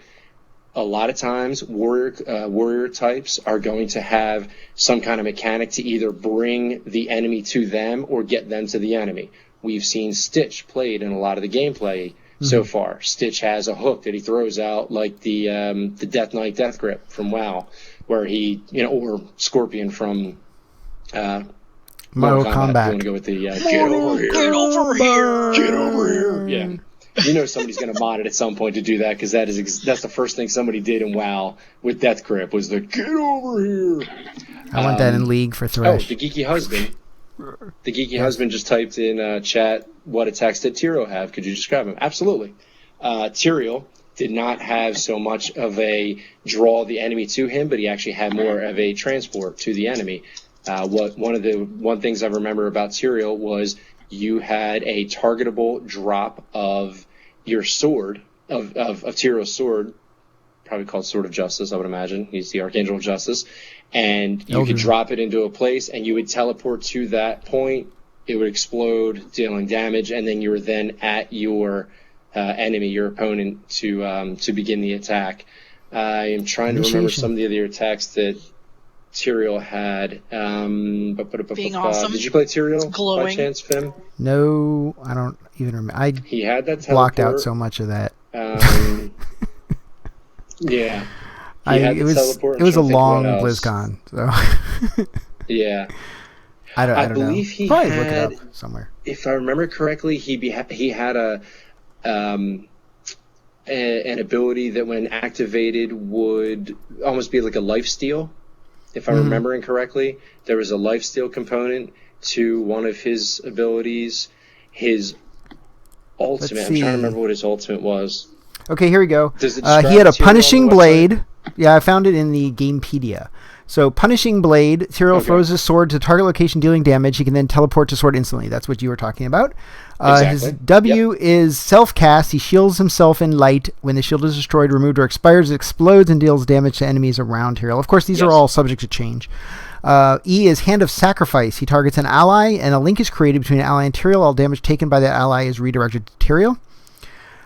A: A lot of times, warrior types are going to have some kind of mechanic to either bring the enemy to them or get them to the enemy. We've seen Stitch played in a lot of the gameplay so far. Stitch has a hook that he throws out like the Death Knight Death Grip from WoW, where he, or Scorpion from
C: Mortal Kombat.
A: You want to go with the get over here. Yeah. Somebody's going to mod it at some point to do that, because that's the first thing somebody did in WoW with Death Grip was the get over here.
C: I want that in League for Thresh.
A: The Geeky Husband. The Geeky Husband just typed in chat, what attacks did Tyrael have? Could you describe him? Absolutely. Tyrael did not have so much of a draw the enemy to him, but he actually had more of a transport to the enemy. One things I remember about Tyrael was you had a targetable drop of your sword, of Tyrael's sword, probably called Sword of Justice, I would imagine. He's the Archangel of Justice. And you could drop it into a place, and you would teleport to that point. It would explode, dealing damage, and then you were then at your enemy, your opponent, to begin the attack. I am trying to remember some of the other attacks that Tyrael had.
B: Being awesome.
A: Did you play Tyrael
B: Glowing.
A: by chance, Fim?
C: No, I don't even remember.
A: He had that teleport.
C: Blocked out so much of that.
A: Yeah.
C: It was a long BlizzCon, so
A: yeah.
C: I don't know.
A: He
C: probably
A: had,
C: look it up somewhere.
A: If I remember correctly, he had an ability that, when activated, would almost be like a lifesteal. If I'm remembering correctly, there was a lifesteal component to one of his abilities. His ultimate. I'm trying to remember what his ultimate was.
C: Okay, here we go.
A: Does it
C: he had a punishing blade. Yeah, I found it in the Gamepedia. So, punishing blade. Tyrael throws his sword to target location, dealing damage. He can then teleport to sword instantly. That's what you were talking about.
A: Exactly.
C: His W is self-cast. He shields himself in light. When the shield is destroyed, removed, or expires, it explodes and deals damage to enemies around Tyrael. Of course, these are all subject to change. E is Hand of Sacrifice. He targets an ally, and a link is created between an ally and Tyrael. All damage taken by that ally is redirected to Tyrael.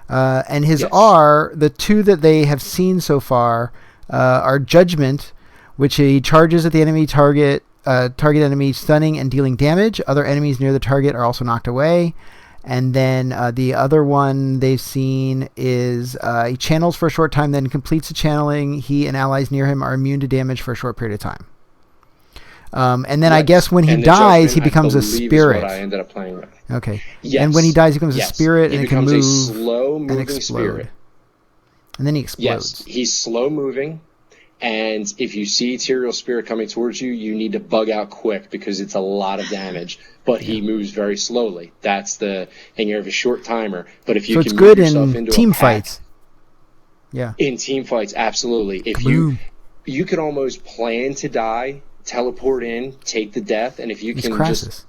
C: And his R, the two that they have seen so far, are Judgment, which he charges at the enemy target enemy, stunning and dealing damage. Other enemies near the target are also knocked away. And then the other one they've seen is he channels for a short time, then completes the channeling. He and allies near him are immune to damage for a short period of time. And then I guess when he dies, he becomes a spirit.
A: Is what I ended up playing with.
C: Okay. Yes. And when he dies, he becomes a spirit, and it can move
A: a slow-moving spirit.
C: And then he explodes.
A: Yes, he's slow-moving. And if you see Tyrael's spirit coming towards you, you need to bug out quick because it's a lot of damage. But he moves very slowly. That's and you have a short timer. But if you can move yourself into
C: team
A: a pack,
C: fights. Yeah.
A: In team fights, absolutely. If you could almost plan to die, teleport in, take the death, and if you can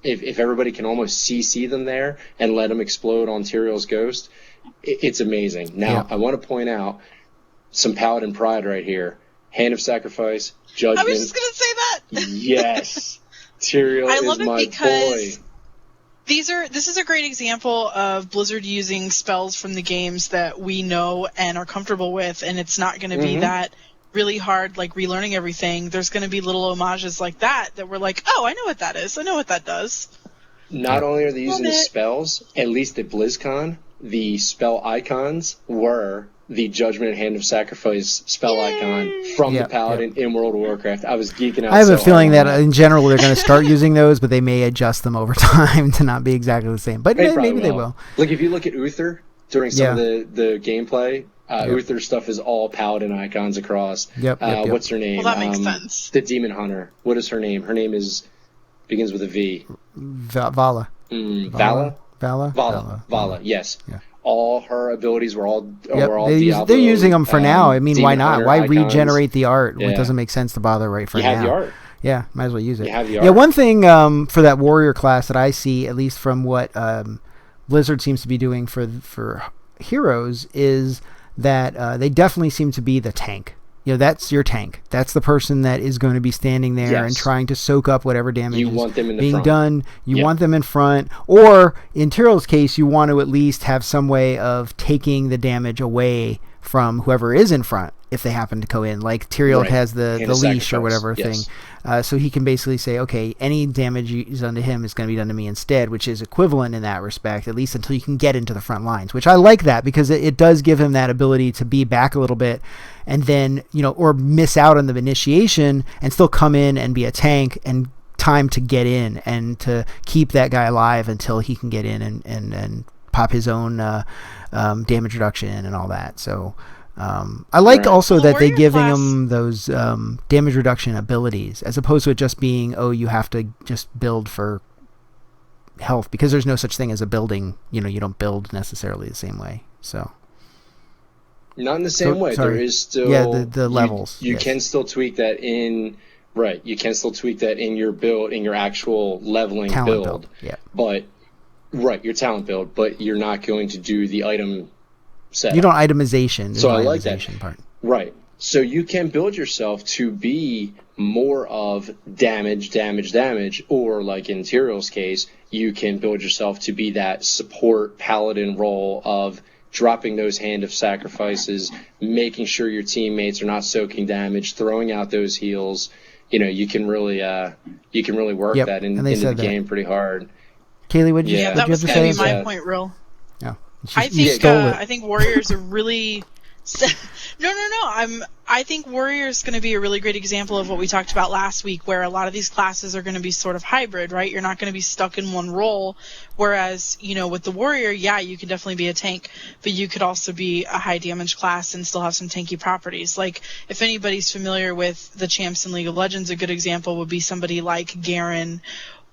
A: if everybody can almost CC them there and let them explode on Tyrael's ghost, it's amazing. Now, I want to point out some Paladin pride right here. Hand of Sacrifice, Judgment.
B: I was just going to say that.
A: Yes. Tyrael is my boy.
B: This is a great example of Blizzard using spells from the games that we know and are comfortable with, and it's not going to be that really hard, like relearning everything. There's going to be little homages like that we're like, oh, I know what that is. I know what that does.
A: Not only are they using the spells, at least at BlizzCon, the spell icons were the Judgment and Hand of Sacrifice spell icon from the Paladin in World of Warcraft. I was geeking out.
C: I have a feeling that in general they're going to start using those, but they may adjust them over time to not be exactly the same. But maybe they will.
A: Like if you look at Uther during some of the gameplay, Uther's stuff is all Paladin icons across. What's her name?
B: Well, that makes sense.
A: The Demon Hunter. What is her name? Her name begins with a V.
C: Vala.
A: Vala. Yes. Yeah. All her abilities were all Diablo.
C: They're using them for now. I mean,
A: Demon
C: why not?
A: Hunter
C: Why
A: icons.
C: Regenerate the art? It doesn't make sense to bother right for now.
A: You have the art.
C: Yeah, might as well use it.
A: You have the art.
C: One thing for that warrior class that I see, at least from what Blizzard seems to be doing for heroes, is that they definitely seem to be the tank. That's your tank. That's the person that is going to be standing there and trying to soak up whatever damage is being done. You want them in front. Or, in Tyrael's case, you want to at least have some way of taking the damage away from whoever is in front if they happen to go in. Like Tyrael has the leash or whatever thing. So he can basically say, okay, any damage is done to him is going to be done to me instead, which is equivalent in that respect, at least until you can get into the front lines, which I like that because it does give him that ability to be back a little bit and then, or miss out on the initiation and still come in and be a tank and time to get in and to keep that guy alive until he can get in and pop his own damage reduction and all that. So I like also that they're giving him those damage reduction abilities as opposed to it just being, you have to just build for health, because there's no such thing as a building. You don't build necessarily the same way. So
A: not in the same way.
C: Sorry.
A: There is still
C: the levels.
A: You can still tweak that in You can still tweak that in your build, in your actual leveling
C: talent
A: build.
C: Yeah.
A: But your talent build, but you're not going to do the item set.
C: You don't itemization.
A: So I like that
C: part.
A: Right. So you can build yourself to be more of damage, or like in Tyrael's case, you can build yourself to be that support paladin role of dropping those Hand of Sacrifices, making sure your teammates are not soaking damage, throwing out those heals. You can really work that into the game pretty hard.
C: Kaylee, what did you
B: that was
C: have to
B: going
C: say?
B: to be my point, Real.
C: Yeah.
B: I think Warriors are really... No. I think Warrior is going to be a really great example of what we talked about last week, where a lot of these classes are going to be sort of hybrid, right? You're not going to be stuck in one role, whereas, with the Warrior, you can definitely be a tank, but you could also be a high damage class and still have some tanky properties. Like, if anybody's familiar with the champs in League of Legends, a good example would be somebody like Garen,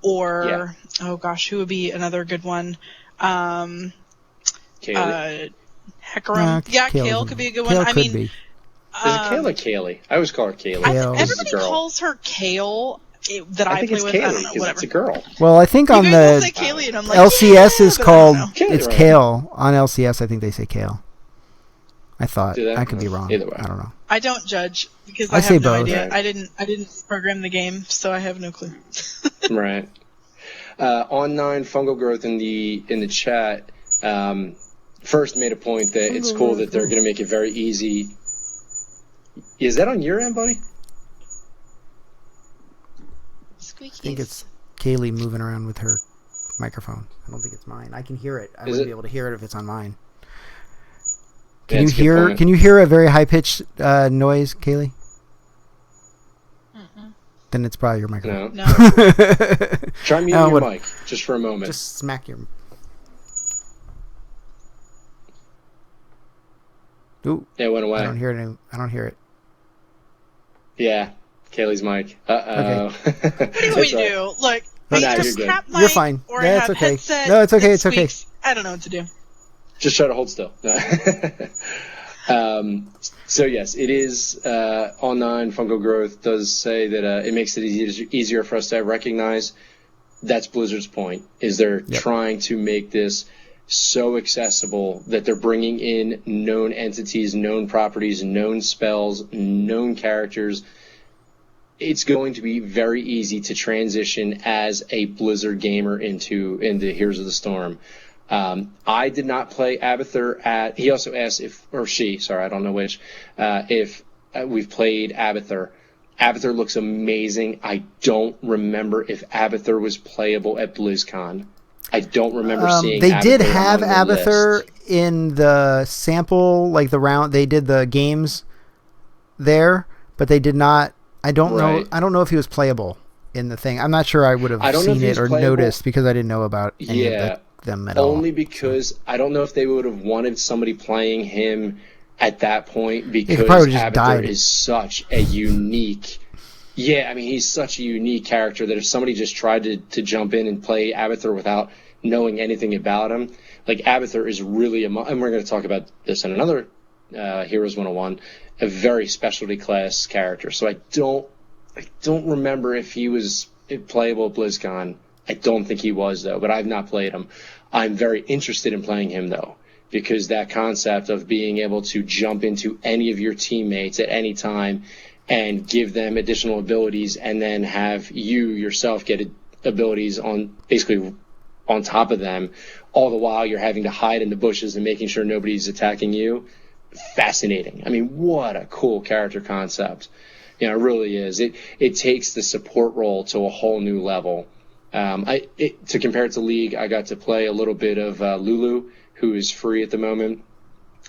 B: or, who would be another good one?
A: Kaylee.
B: Hecarim. Kale could be a good one.
A: Is it Kale or Kaylee? I always call her Kaylee.
B: Everybody calls her Kale. that I
A: think
B: play
A: it's
B: with.
A: Kaylee
B: I don't know.
A: because
B: Whatever.
A: it's a girl.
C: Well, I think
B: You
C: on
B: guys
C: the
B: all say Kaylee, and I'm like,
C: LCS is
B: but I don't
C: called
B: know.
C: it's
A: Right.
C: Kale. On LCS, I think they say Kale. I thought.
A: Do they?
C: I could be wrong.
A: Either way.
C: I don't know.
B: I don't judge because
C: I
B: I
C: say
B: have no
C: both.
B: idea.
A: Right.
B: I didn't program the game, so I have no clue.
A: Right. On 9 fungal growth in the chat. First made a point that it's cool that they're going to make it very easy. Is that on your end, buddy?
C: I think it's Kaylee moving around with her microphone. I don't think it's mine. I can hear it. I wouldn't be able to hear it if it's on mine. Can you hear? Can you hear a very high pitched noise, Kaylee? Then it's probably your microphone.
B: No.
A: Try muting your mic just for a moment.
C: Just smack your. Ooh.
A: It went away.
C: I don't hear it. I don't hear it.
A: Yeah, Kaylee's mic. Uh-oh.
B: Okay. What do we do? Look, I
A: No,
B: either
A: you're good.
B: crap mic
C: You're fine.
B: or
C: Yeah,
B: I
C: it's
B: have
C: okay.
B: headset.
C: No, it's okay.
B: that
C: It's okay.
B: squeaks. I don't know what to do.
A: Just try to hold still. So yes, it is on 9 fungal growth does say that it makes it easier for us to recognize. That's Blizzard's point, is they're trying to make this so accessible that they're bringing in known entities, known properties, known spells, known characters. It's going to be very easy to transition as a Blizzard gamer into Heroes of the Storm. I did not play Abathur he also asked I don't know which, if we've played Abathur. Abathur looks amazing. I don't remember if Abathur was playable at BlizzCon. I don't remember seeing
C: They
A: Abathur
C: did have
A: on the
C: Abathur
A: list.
C: in the sample, like the round. They did the games there, but they did not. I don't know. I don't know if he was playable in the thing. I'm not sure I would have seen it or noticed because I didn't know about any of them at all.
A: Only because I don't know if they would have wanted somebody playing him at that point because Abathur is such a unique. Yeah, I mean, he's such a unique character that if somebody just tried to jump in and play Abathur without knowing anything about him, like Abathur is really and we're going to talk about this in another Heroes 101, a very specialty class character. So I don't remember if he was playable at BlizzCon. I don't think he was, though, but I've not played him. I'm very interested in playing him, though, because that concept of being able to jump into any of your teammates at any time and give them additional abilities and then have you yourself get abilities on basically on top of them, all the while you're having to hide in the bushes and making sure nobody's attacking you. Fascinating. I mean, what a cool character concept. You know, it really is. It takes the support role to a whole new level. To compare it to League, I got to play a little bit of Lulu, who is free at the moment.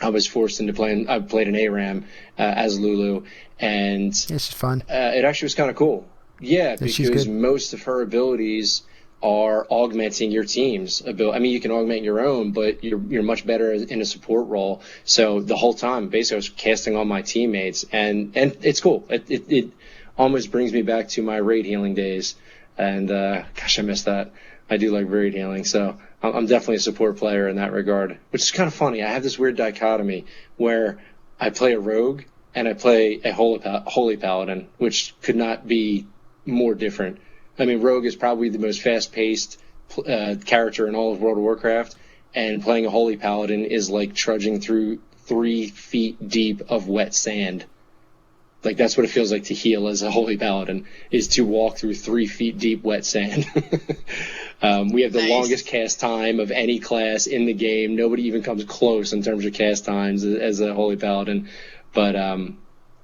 A: I was forced into playing. I played an ARAM as Lulu, and
C: it's just fun.
A: It actually was kind of cool. Yeah, because most of her abilities are augmenting your team's ability. I mean, you can augment your own, but you're much better in a support role. So the whole time, basically, I was casting on my teammates, and it's cool. It almost brings me back to my raid healing days. And gosh, I miss that. I do like raid healing, so I'm definitely a support player in that regard, which is kind of funny. I have this weird dichotomy where I play a rogue and I play a holy paladin, which could not be more different. I mean, rogue is probably the most fast-paced character in all of World of Warcraft, and playing a holy paladin is like trudging through 3 feet deep of wet sand. Like, that's what it feels like to heal as a holy paladin, is to walk through 3 feet deep wet sand. We have the longest cast time of any class in the game. Nobody even comes close in terms of cast times as a holy paladin. But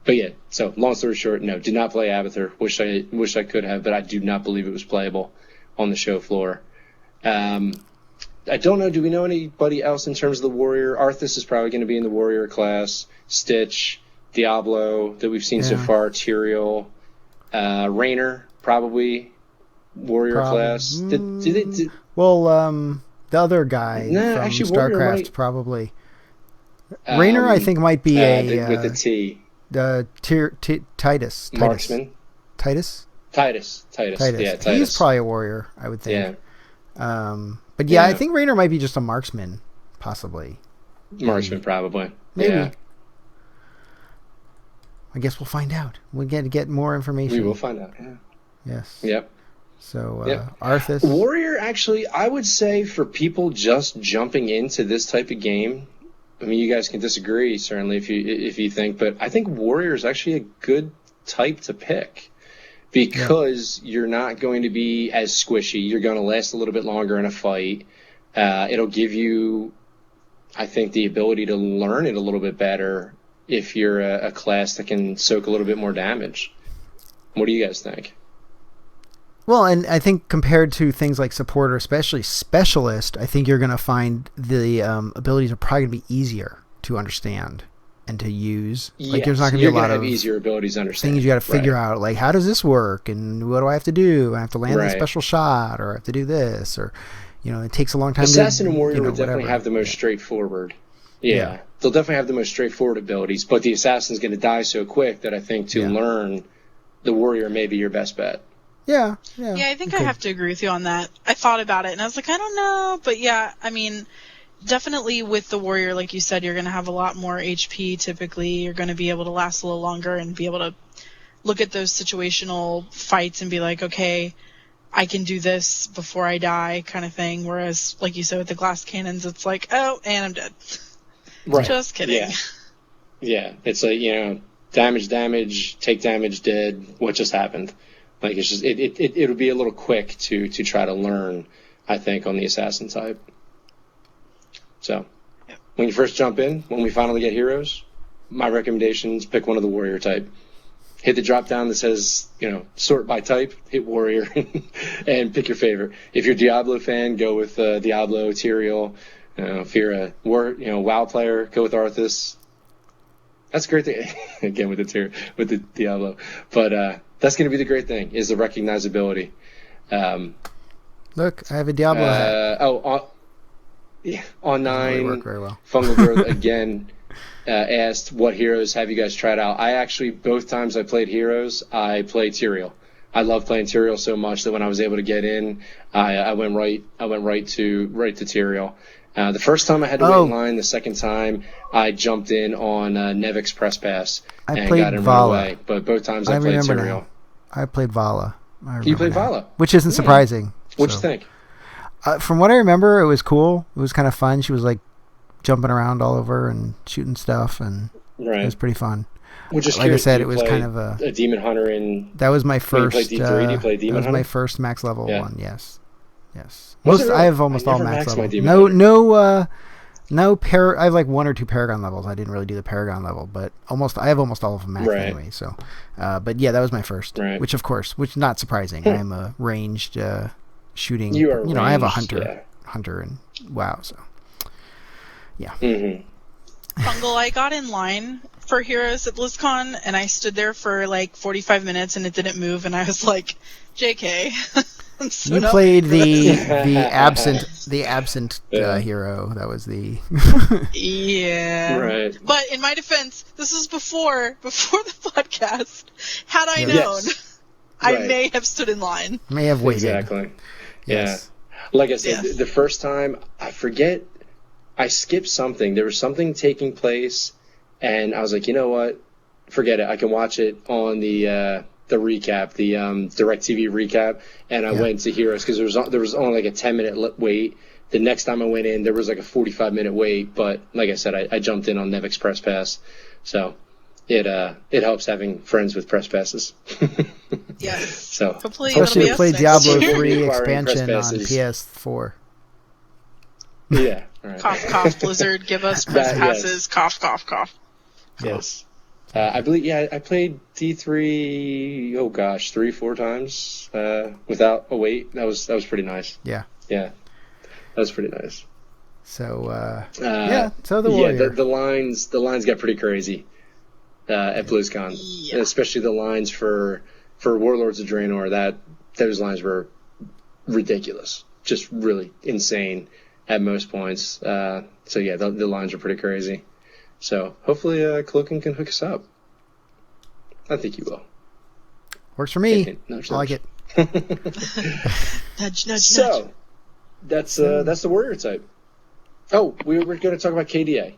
A: yeah, so long story short, no, did not play Abathur. Wish I could have, but I do not believe it was playable on the show floor. I don't know, do we know anybody else in terms of the warrior? Arthas is probably going to be in the warrior class. Stitch, Diablo that we've seen so far, Tyrael, Raynor probably warrior class.
C: Well, the other guy from StarCraft probably. Raynor, I think, might be
A: with the T.
C: Titus.
A: Marksman.
C: Titus.
A: Yeah, Titus.
C: He's probably a warrior, I would think. Yeah. But yeah, I think Raynor might be just a marksman, possibly.
A: Marksman, probably.
C: Maybe.
A: Yeah.
C: I guess we'll find out. We'll get more information.
A: We will find out, yeah.
C: Yes.
A: Yep.
C: So,
A: Yep.
C: Arthas.
A: Warrior, actually, I would say for people just jumping into this type of game, I mean, you guys can disagree, certainly, if you think, but I think Warrior is actually a good type to pick because you're not going to be as squishy. You're going to last a little bit longer in a fight. It'll give you, I think, the ability to learn it a little bit better if you're a class that can soak a little bit more damage. What do you guys think?
C: Well, and I think compared to things like support or especially specialist, I think you're going to find the abilities are probably going to be easier to understand and to use.
A: Yes,
C: like there's not going to be a lot of
A: easier abilities to understand.
C: Things you got to figure out, like how does this work and what do I have to do? I have to land a special shot, or I have to do this, or it takes a long time.
A: Assassin and Warrior will definitely have the most straightforward. Yeah, they'll definitely have the most straightforward abilities, but the Assassin's going to die so quick that I think to learn the Warrior may be your best bet.
C: Yeah,
B: I think I have to agree with you on that. I thought about it, and I was like, I don't know. But yeah, I mean, definitely with the Warrior, like you said, you're going to have a lot more HP typically. You're going to be able to last a little longer and be able to look at those situational fights and be like, okay, I can do this before I die kind of thing. Whereas, like you said, with the glass cannons, it's like, oh, and I'm dead.
A: Right.
B: Just kidding.
A: Yeah. It's like, damage, take damage, dead, what just happened? Like, it's just, it'll be a little quick to try to learn, I think, on the Assassin type. So, when you first jump in, when we finally get heroes, my recommendation is pick one of the Warrior type. Hit the drop down that says, sort by type, hit Warrior, and pick your favorite. If you're a Diablo fan, go with Diablo, Tyrael. If you're a WoW player, go with Arthas. That's a great thing. Again, with the Diablo. But that's going to be the great thing, is the recognizability.
C: Look, I have a Diablo hat.
A: On 9,
C: work very well.
A: Fungal Growth again asked, what heroes have you guys tried out? I actually, both times I played heroes, I played Tyrael. I love playing Tyrael so much that when I was able to get in, I went right to Tyrael. The first time I had to wait in line. The second time I jumped in on Nevix Press Pass and got in right away. But both times I played Tyrael.
C: I played Vala.
A: You played Vala?
C: Which isn't surprising.
A: What'd you think?
C: From what I remember, it was cool. It was kind of fun. She was like jumping around all over and shooting stuff, and it was pretty fun.
A: Which is
C: like I said, it was kind of
A: a Demon Hunter in.
C: That was my first.
A: You played D3? Did you play Demon Hunter?
C: That was my first max level one. Yes.
A: I
C: have almost all max level. I have like 1 or 2 Paragon levels. I didn't really do the Paragon level, but I have almost all of them max anyway. So, but yeah, that was my first.
A: Right.
C: Which of course, not surprising. I am a ranged shooting.
A: You are.
C: I have a hunter and WoW. So, yeah.
A: Mm-hmm.
B: Fungal, I got in line for Heroes at BlizzCon, and I stood there for like 45 minutes, and it didn't move, and I was like, JK.
C: You played the absent hero. That was the
A: right.
B: But in my defense, this was before the podcast. Had I known, I may have stood in line.
C: May have waited.
A: Exactly.
C: Yes.
A: Yeah. Like I said, the first time, I forget, I skipped something. There was something taking place, and I was like, you know what? Forget it. I can watch it on the recap, the DirecTV recap, and I went to Heroes because there was only like a 10-minute wait. The next time I went in, there was like a 45-minute wait, but like I said, I jumped in on Nevix Press Pass, so it helps having friends with Press Passes.
B: Yes.
A: So
B: hopefully
C: especially to play Diablo 3
A: Acquiring
C: expansion on
A: Press Passes.
C: PS4.
A: Yeah. Right.
B: Cough, cough, Blizzard, give us Press Passes.
A: Yes.
B: Cough, cough, cough.
A: Yes. I believe, I played D3, 3-4 times without a wait. That was pretty nice.
C: Yeah.
A: Yeah. That was pretty nice.
C: So, so the Warrior.
A: Yeah, the lines got pretty crazy at BlizzCon.
B: Yeah.
A: Especially the lines for Warlords of Draenor. Those lines were ridiculous. Just really insane at most points. So, yeah, the lines were pretty crazy. So hopefully Cloaking can hook us up. I think you will.
C: Works for me. I like it.
B: Nudge, nudge,
A: so
B: nudge.
A: that's the Warrior type. Oh, we're going to talk about KDA.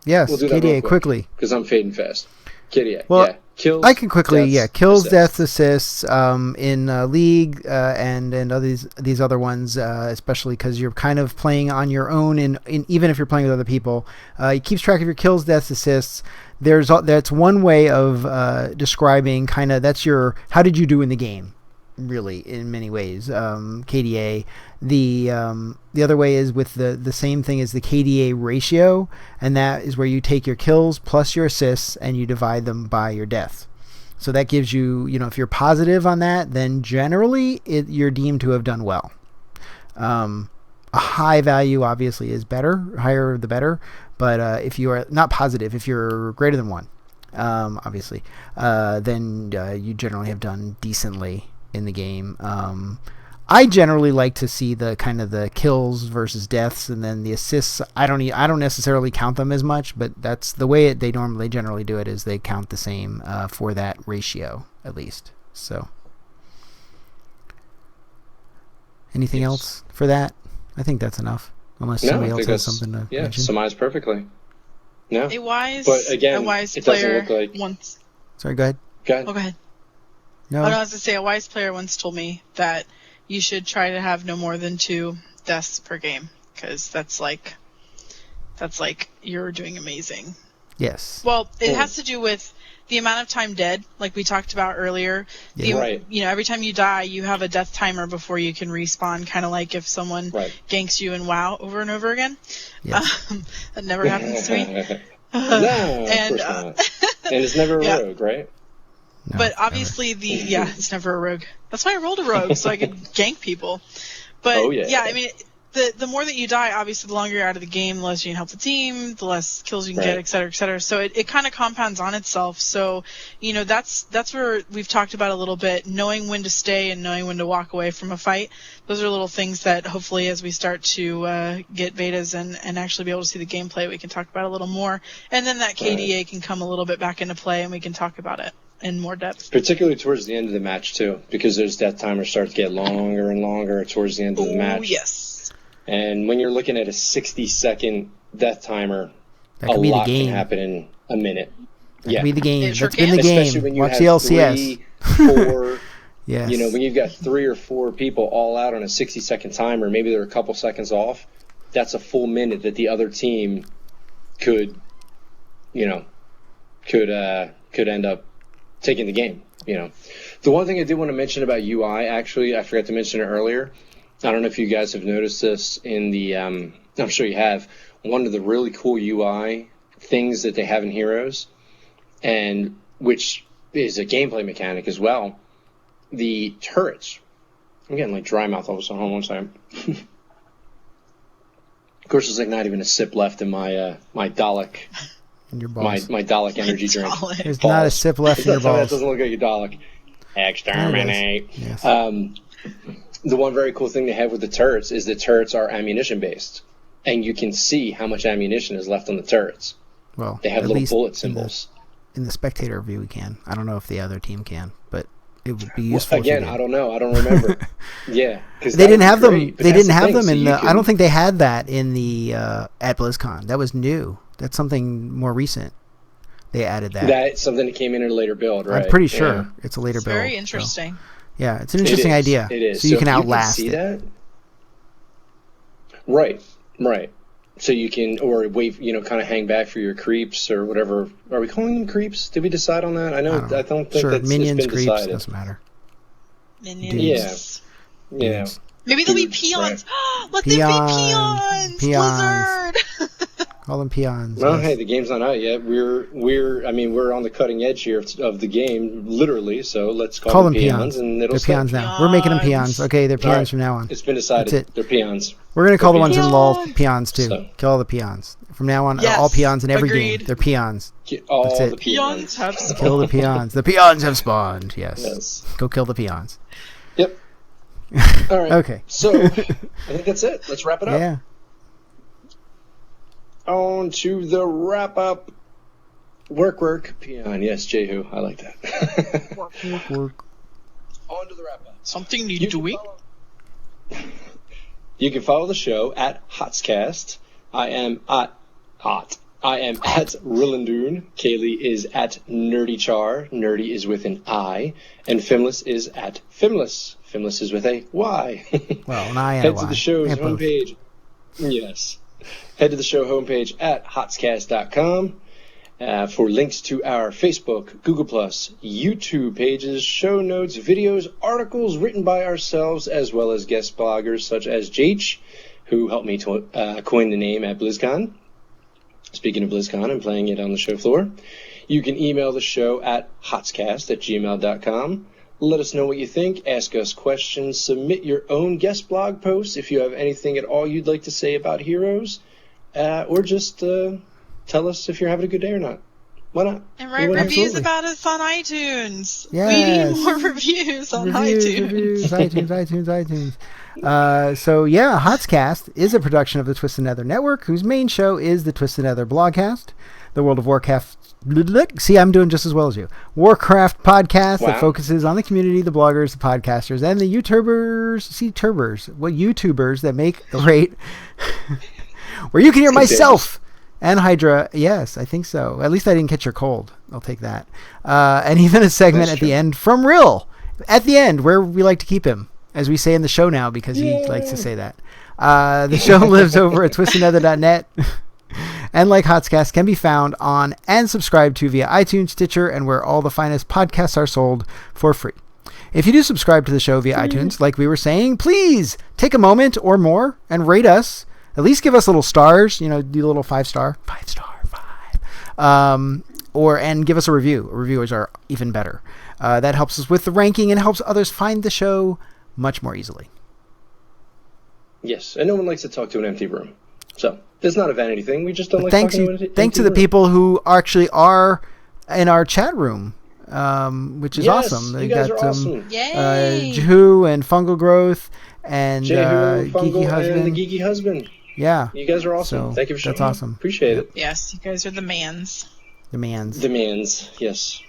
C: Yes,
A: we'll do that
C: KDA quickly
A: because I'm fading fast. KDA.
C: Well,
A: yeah. Kills.
C: I can quickly, kills,
A: assists.
C: deaths, assists in League and these other ones, especially because you're kind of playing on your own, and even if you're playing with other people, it keeps track of your kills, deaths, assists. That's one way of describing kind of how did you do in the game, really, in many ways. KDA. The other way is with the same thing as the KDA ratio, and that is where you take your kills plus your assists and you divide them by your deaths. So that gives you, if you're positive on that, then generally you're deemed to have done well. A high value obviously is better, higher the better, but if you are not positive, if you're greater than 1, obviously, then you generally have done decently in the game. I generally like to see the kind of the kills versus deaths, and then the assists. I don't necessarily count them as much, but that's the way they generally do it. Is they count the same for that ratio at least. So, anything else for that? I think that's enough. Unless somebody else has something to mention.
A: Summarized perfectly. No,
B: but again, a wise player once.
C: Sorry, go ahead.
B: Go ahead. No, I was going to say a wise player once told me that you should try to have no more than 2 deaths per game, because that's like you're doing amazing.
C: Yes.
B: Well, it has to do with the amount of time dead, like we talked about earlier.
A: Right.
B: Every time you die, you have a death timer before you can respawn, kind of like if someone ganks you in WoW over and over again.
C: Yes.
B: That never happens to me.
A: No, of course not. And it's never a rogue, right?
C: No,
B: but obviously it's never a rogue. That's why I rolled a rogue, so I could gank people. But I mean, the more that you die, obviously the longer you're out of the game, the less you can help the team, the less kills you can get, et cetera, et cetera. So it kind of compounds on itself. So, that's where we've talked about a little bit, knowing when to stay and knowing when to walk away from a fight. Those are little things that hopefully as we start to get betas and actually be able to see the gameplay, we can talk about a little more. And then that KDA can come a little bit back into play and we can talk about it in more depth.
A: Particularly towards the end of the match, too, because those death timers start to get longer and longer towards the end of the match.
B: Oh, yes.
A: And when you're looking at a 60-second death timer, a lot can happen in a minute.
C: That could be the game.
B: Sure
C: That's been the game.
A: Especially when you
C: Watch
A: have
C: the LCS.
A: 3, 4,
C: yes.
A: when you've got 3 or 4 people all out on a 60-second timer, maybe they're a couple seconds off, that's a full minute that the other team could end up taking the game. The one thing I did want to mention about UI, actually, I forgot to mention it earlier. I don't know if you guys have noticed this in the I'm sure you have. One of the really cool UI things that they have in Heroes, and which is a gameplay mechanic as well, the turrets. I'm getting like dry mouth all of a sudden. Hold on one second. Of course, there's like not even a sip left in my my Dalek. My Dalek energy drink.
C: There's not a sip left in your balls.
A: That doesn't look like a Dalek. Exterminate.
C: Yes.
A: The one very cool thing they have with the turrets is the turrets are ammunition based, and you can see how much ammunition is left on the turrets.
C: Well,
A: they have little bullet symbols.
C: In the spectator view, we can. I don't know if the other team can, but it would be useful.
A: Again, I don't know. I don't remember. Yeah, because
C: they didn't have them. They didn't have them in the. I don't think they had that in the at BlizzCon. That was new. That's something more recent. They added that.
A: That's something that came in a later build, right?
C: I'm pretty sure it's a later build.
B: Very interesting.
C: So. Yeah, it's an interesting idea.
A: It is.
C: So you can outlast
A: you can see
C: it.
A: That? Right. So you can, or wait, kind of hang back for your creeps or whatever. Are we calling them creeps? Did we decide on that? I don't think that's
C: minions,
A: been
C: creeps,
A: decided.
C: Doesn't matter.
B: Minions.
A: Yeah.
B: Maybe they'll be peons. Right. Let them be peons. Blizzard.
C: Call them peons.
A: Well, hey, the game's not out yet. We're on the cutting edge here of the game, literally. So let's call them peons, and it'll.
C: They're peons now. We're making them peons. Okay, they're peons from now on.
A: It's been decided. They're peons.
C: We're gonna call the ones in LOL peons too. So. Kill all the peons from now on. All peons in every game. They're peons.
A: All
C: That's
A: the
C: it.
B: Peons have spawned.
C: Kill the peons. The peons have spawned. Yes. Go kill the peons.
A: Yep. All right.
C: Okay.
A: So I think that's it. Let's wrap it up.
C: Yeah.
A: On to the wrap up. Work, peon. Yes, Jehu. I like that.
C: Work.
A: On to the wrap up.
B: Something need doing.
A: You can follow the show at HotSCast. I am at Hot. I am at Rilandune. Kaylee is at NerdiChar. Nerdy is with an I. And Fimlys is at Fimlys. Fimlys is with a Y.
C: Well, an I and
A: Head
C: a
A: to
C: Y.
A: the show's
C: And both.
A: homepage. Yes. Head to the show homepage at HotSCast.com for links to our Facebook, Google+, YouTube pages, show notes, videos, articles written by ourselves, as well as guest bloggers such as Jach, who helped me to coin the name at BlizzCon. Speaking of BlizzCon, I'm playing it on the show floor. You can email the show at hotscast@gmail.com. Let us know what you think. Ask us questions. Submit your own guest blog posts if you have anything at all you'd like to say about Heroes. Or just tell us if you're having a good day or not. Why not?
B: And write reviews about us on iTunes.
C: Yes.
B: We need more reviews on iTunes.
C: iTunes. So yeah, HotSCast is a production of the Twisted Nether Network, whose main show is the Twisted Nether Blogcast, the World of Warcraft. See, I'm doing just as well as you. Warcraft podcast that focuses on the community, the bloggers, the podcasters, and the YouTubers that make great. Where you can hear myself and Hydra. Yes, I think so. At least I didn't catch your cold. I'll take that. And even a segment at the end from Rill. At the end, where we like to keep him, as we say in the show now, because he likes to say that. The show lives over at twistednether.net. And like HotScast, can be found on and subscribed to via iTunes, Stitcher, and where all the finest podcasts are sold for free. If you do subscribe to the show via iTunes, like we were saying, please take a moment or more and rate us. At least give us little stars, do a little 5-star. 5-star. And give us a review. Reviewers are even better. That helps us with the ranking and helps others find the show much more easily.
A: Yes, and no one likes to talk to an empty room. So, it's not a vanity thing. We just don't like talking to an empty room.
C: Thanks to the people who actually are in our chat room, which is awesome.
A: You guys are awesome.
B: Yay!
C: Jehu and Fungal Growth and
A: Geeky Husband. And the Geeky Husband.
C: Yeah.
A: You guys are awesome.
C: So,
A: thank you for showing
C: That's awesome.
A: Appreciate it.
B: Yes, you guys are the mans.
C: The mans.
A: The mans, yes.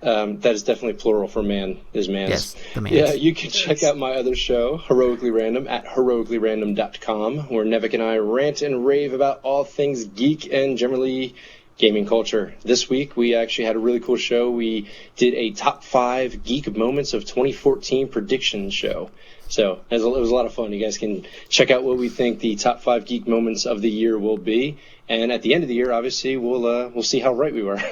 A: That is definitely plural for man, is mans.
C: Yes, the mans.
A: Yeah, you can check out my other show, Heroically Random, at heroicallyrandom.com, where Nevik and I rant and rave about all things geek and generally gaming culture. This week, we actually had a really cool show. We did a top 5 geek moments of 2014 prediction show. So it was a lot of fun. You guys can check out what we think the top 5 geek moments of the year will be. And at the end of the year, obviously, we'll see how right we were.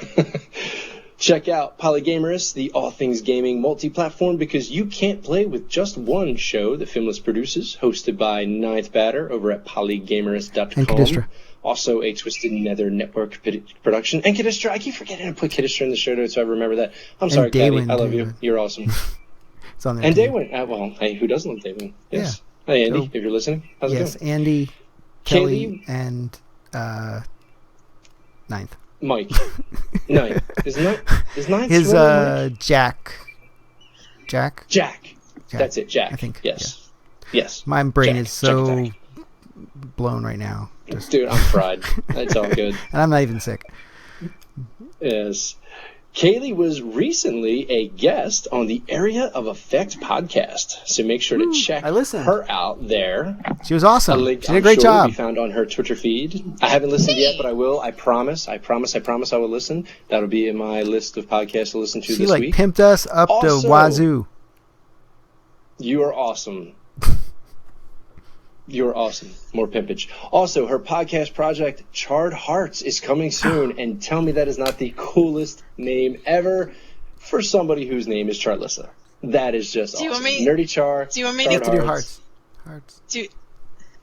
A: Check out Polygamerous, the all things gaming multi-platform, because you can't play with just one show that Fimlys produces, hosted by Ninth Batter over at polygamerous.com.
C: And Kadistra.
A: Also a Twisted Nether Network production. And Kadistra, I keep forgetting to put Kadistra in the show notes so I remember that. I'm sorry, Caddy. I love you. You're awesome.
C: It's on there.
A: And Daywin. Well, hey, who doesn't love Daywin? Yes. Yeah. Hey, Andy, if you're listening, how's it going?
C: Yes, Andy, Kelly, and Ninth.
A: Mike. Ninth. Is Ninth?
C: His Jack.
A: Jack. That's it, Jack.
C: I think.
A: Yes. Yeah. Yes.
C: My brain
A: Jack.
C: is so blown right now.
A: Dude, I'm fried. It's all good.
C: And I'm not even sick.
A: Yes. Kaylee was recently a guest on the Area of Effect podcast, so make sure to check her out there.
C: She was awesome. She did a great job.
A: Will be found on her Twitter feed. I haven't listened yet, but I will. I promise. I promise I will listen. That'll be in my list of podcasts to listen to this week.
C: She pimped us up to wazoo.
A: You are awesome. You're awesome. More pimpage. Also, her podcast project, Charred Hearts, is coming soon. And tell me that is not the coolest name ever for somebody whose name is Charlissa. That is just awesome. NerdiChar.
B: Do you want me
C: to do hearts? Hearts.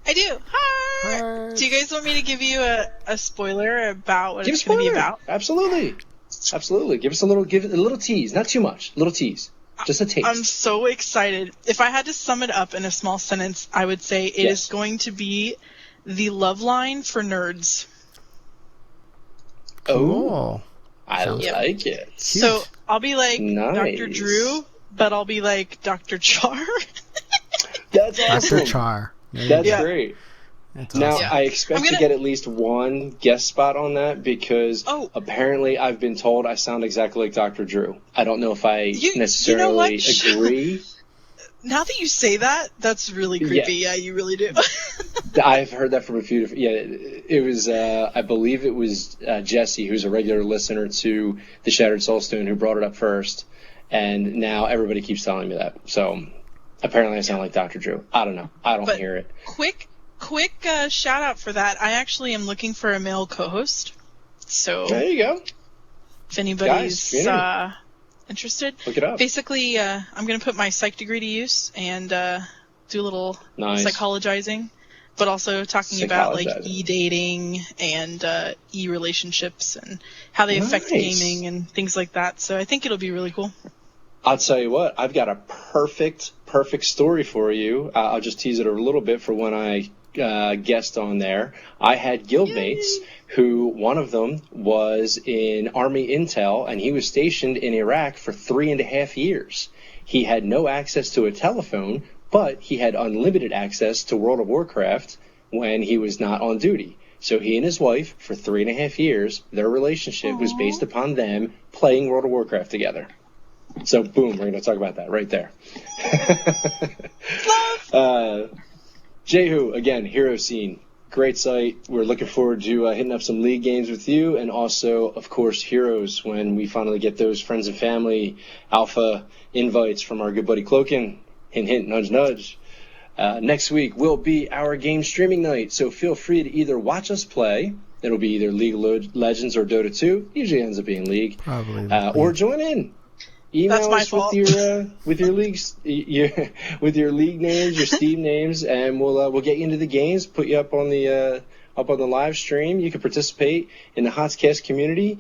B: I do. Hearts. Do you guys want me to give you a spoiler about what it's going to be about?
A: Absolutely. Give us a little tease. Not too much. Little tease. Just a taste.
B: I'm so excited. If I had to sum it up in a small sentence, I would say it is going to be the love line for nerds.
A: Oh, I like it.
B: Cute. So I'll be like Dr. Drew, but I'll be like Dr. Char.
A: That's awesome.
C: Dr. Char.
A: That's great. Now,
C: awesome.
A: I expect to get at least one guest spot on that because apparently I've been told I sound exactly like Dr. Drew. I don't know if I necessarily agree.
B: Now that you say that, that's really creepy. Yeah, you really do.
A: I've heard that from a few different. Yeah, it was. I believe it was Jesse, who's a regular listener to the Shattered Soulstone, who brought it up first, and now everybody keeps telling me that. So apparently, I sound like Dr. Drew. I don't know. I don't hear it.
B: Quick shout out for that. I actually am looking for a male co-host. So
A: there you go.
B: If anybody's interested,
A: look it up.
B: Basically, I'm going to put my psych degree to use and do a little psychologizing, but also talking about like e-dating and e-relationships and how they affect gaming and things like that. So I think it'll be really cool.
A: I'll tell you what, I've got a perfect story for you. I'll just tease it a little bit for when I guest on there. I had guildmates who, one of them was in Army Intel, and he was stationed in Iraq for 3.5 years. He had no access to a telephone, but he had unlimited access to World of Warcraft when he was not on duty. So he and his wife, for 3.5 years, their relationship was based upon them playing World of Warcraft together. So, boom, we're going to talk about that right there. Jehu, again, Hero Scene, great site. We're looking forward to hitting up some League games with you, and also, of course, Heroes, when we finally get those friends and family alpha invites from our good buddy Cloakin. Hint, hint, nudge, nudge. Next week will be our game streaming night, so feel free to either watch us play. It'll be either League of Legends or Dota 2. Usually ends up being League.
C: Probably.
A: Or join in. Email us with your leagues, with your league names, your Steam names, and we'll get you into the games. Put you up on the live stream. You can participate in the HotSCast community.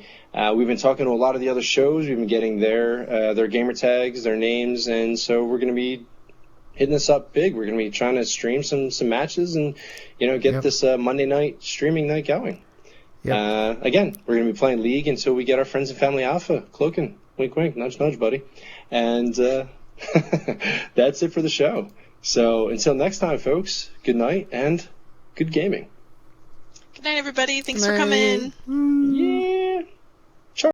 A: We've been talking to a lot of the other shows. We've been getting their gamer tags, their names, and so we're going to be hitting this up big. We're going to be trying to stream some matches and get this Monday night streaming night going. Yep. Again, we're going to be playing League until we get our friends and family alpha cloaking. Wink, wink, nudge, nudge, buddy. And that's it for the show. So until next time, folks, good night and good gaming.
B: Good night, everybody. Thanks for coming.
A: Yeah.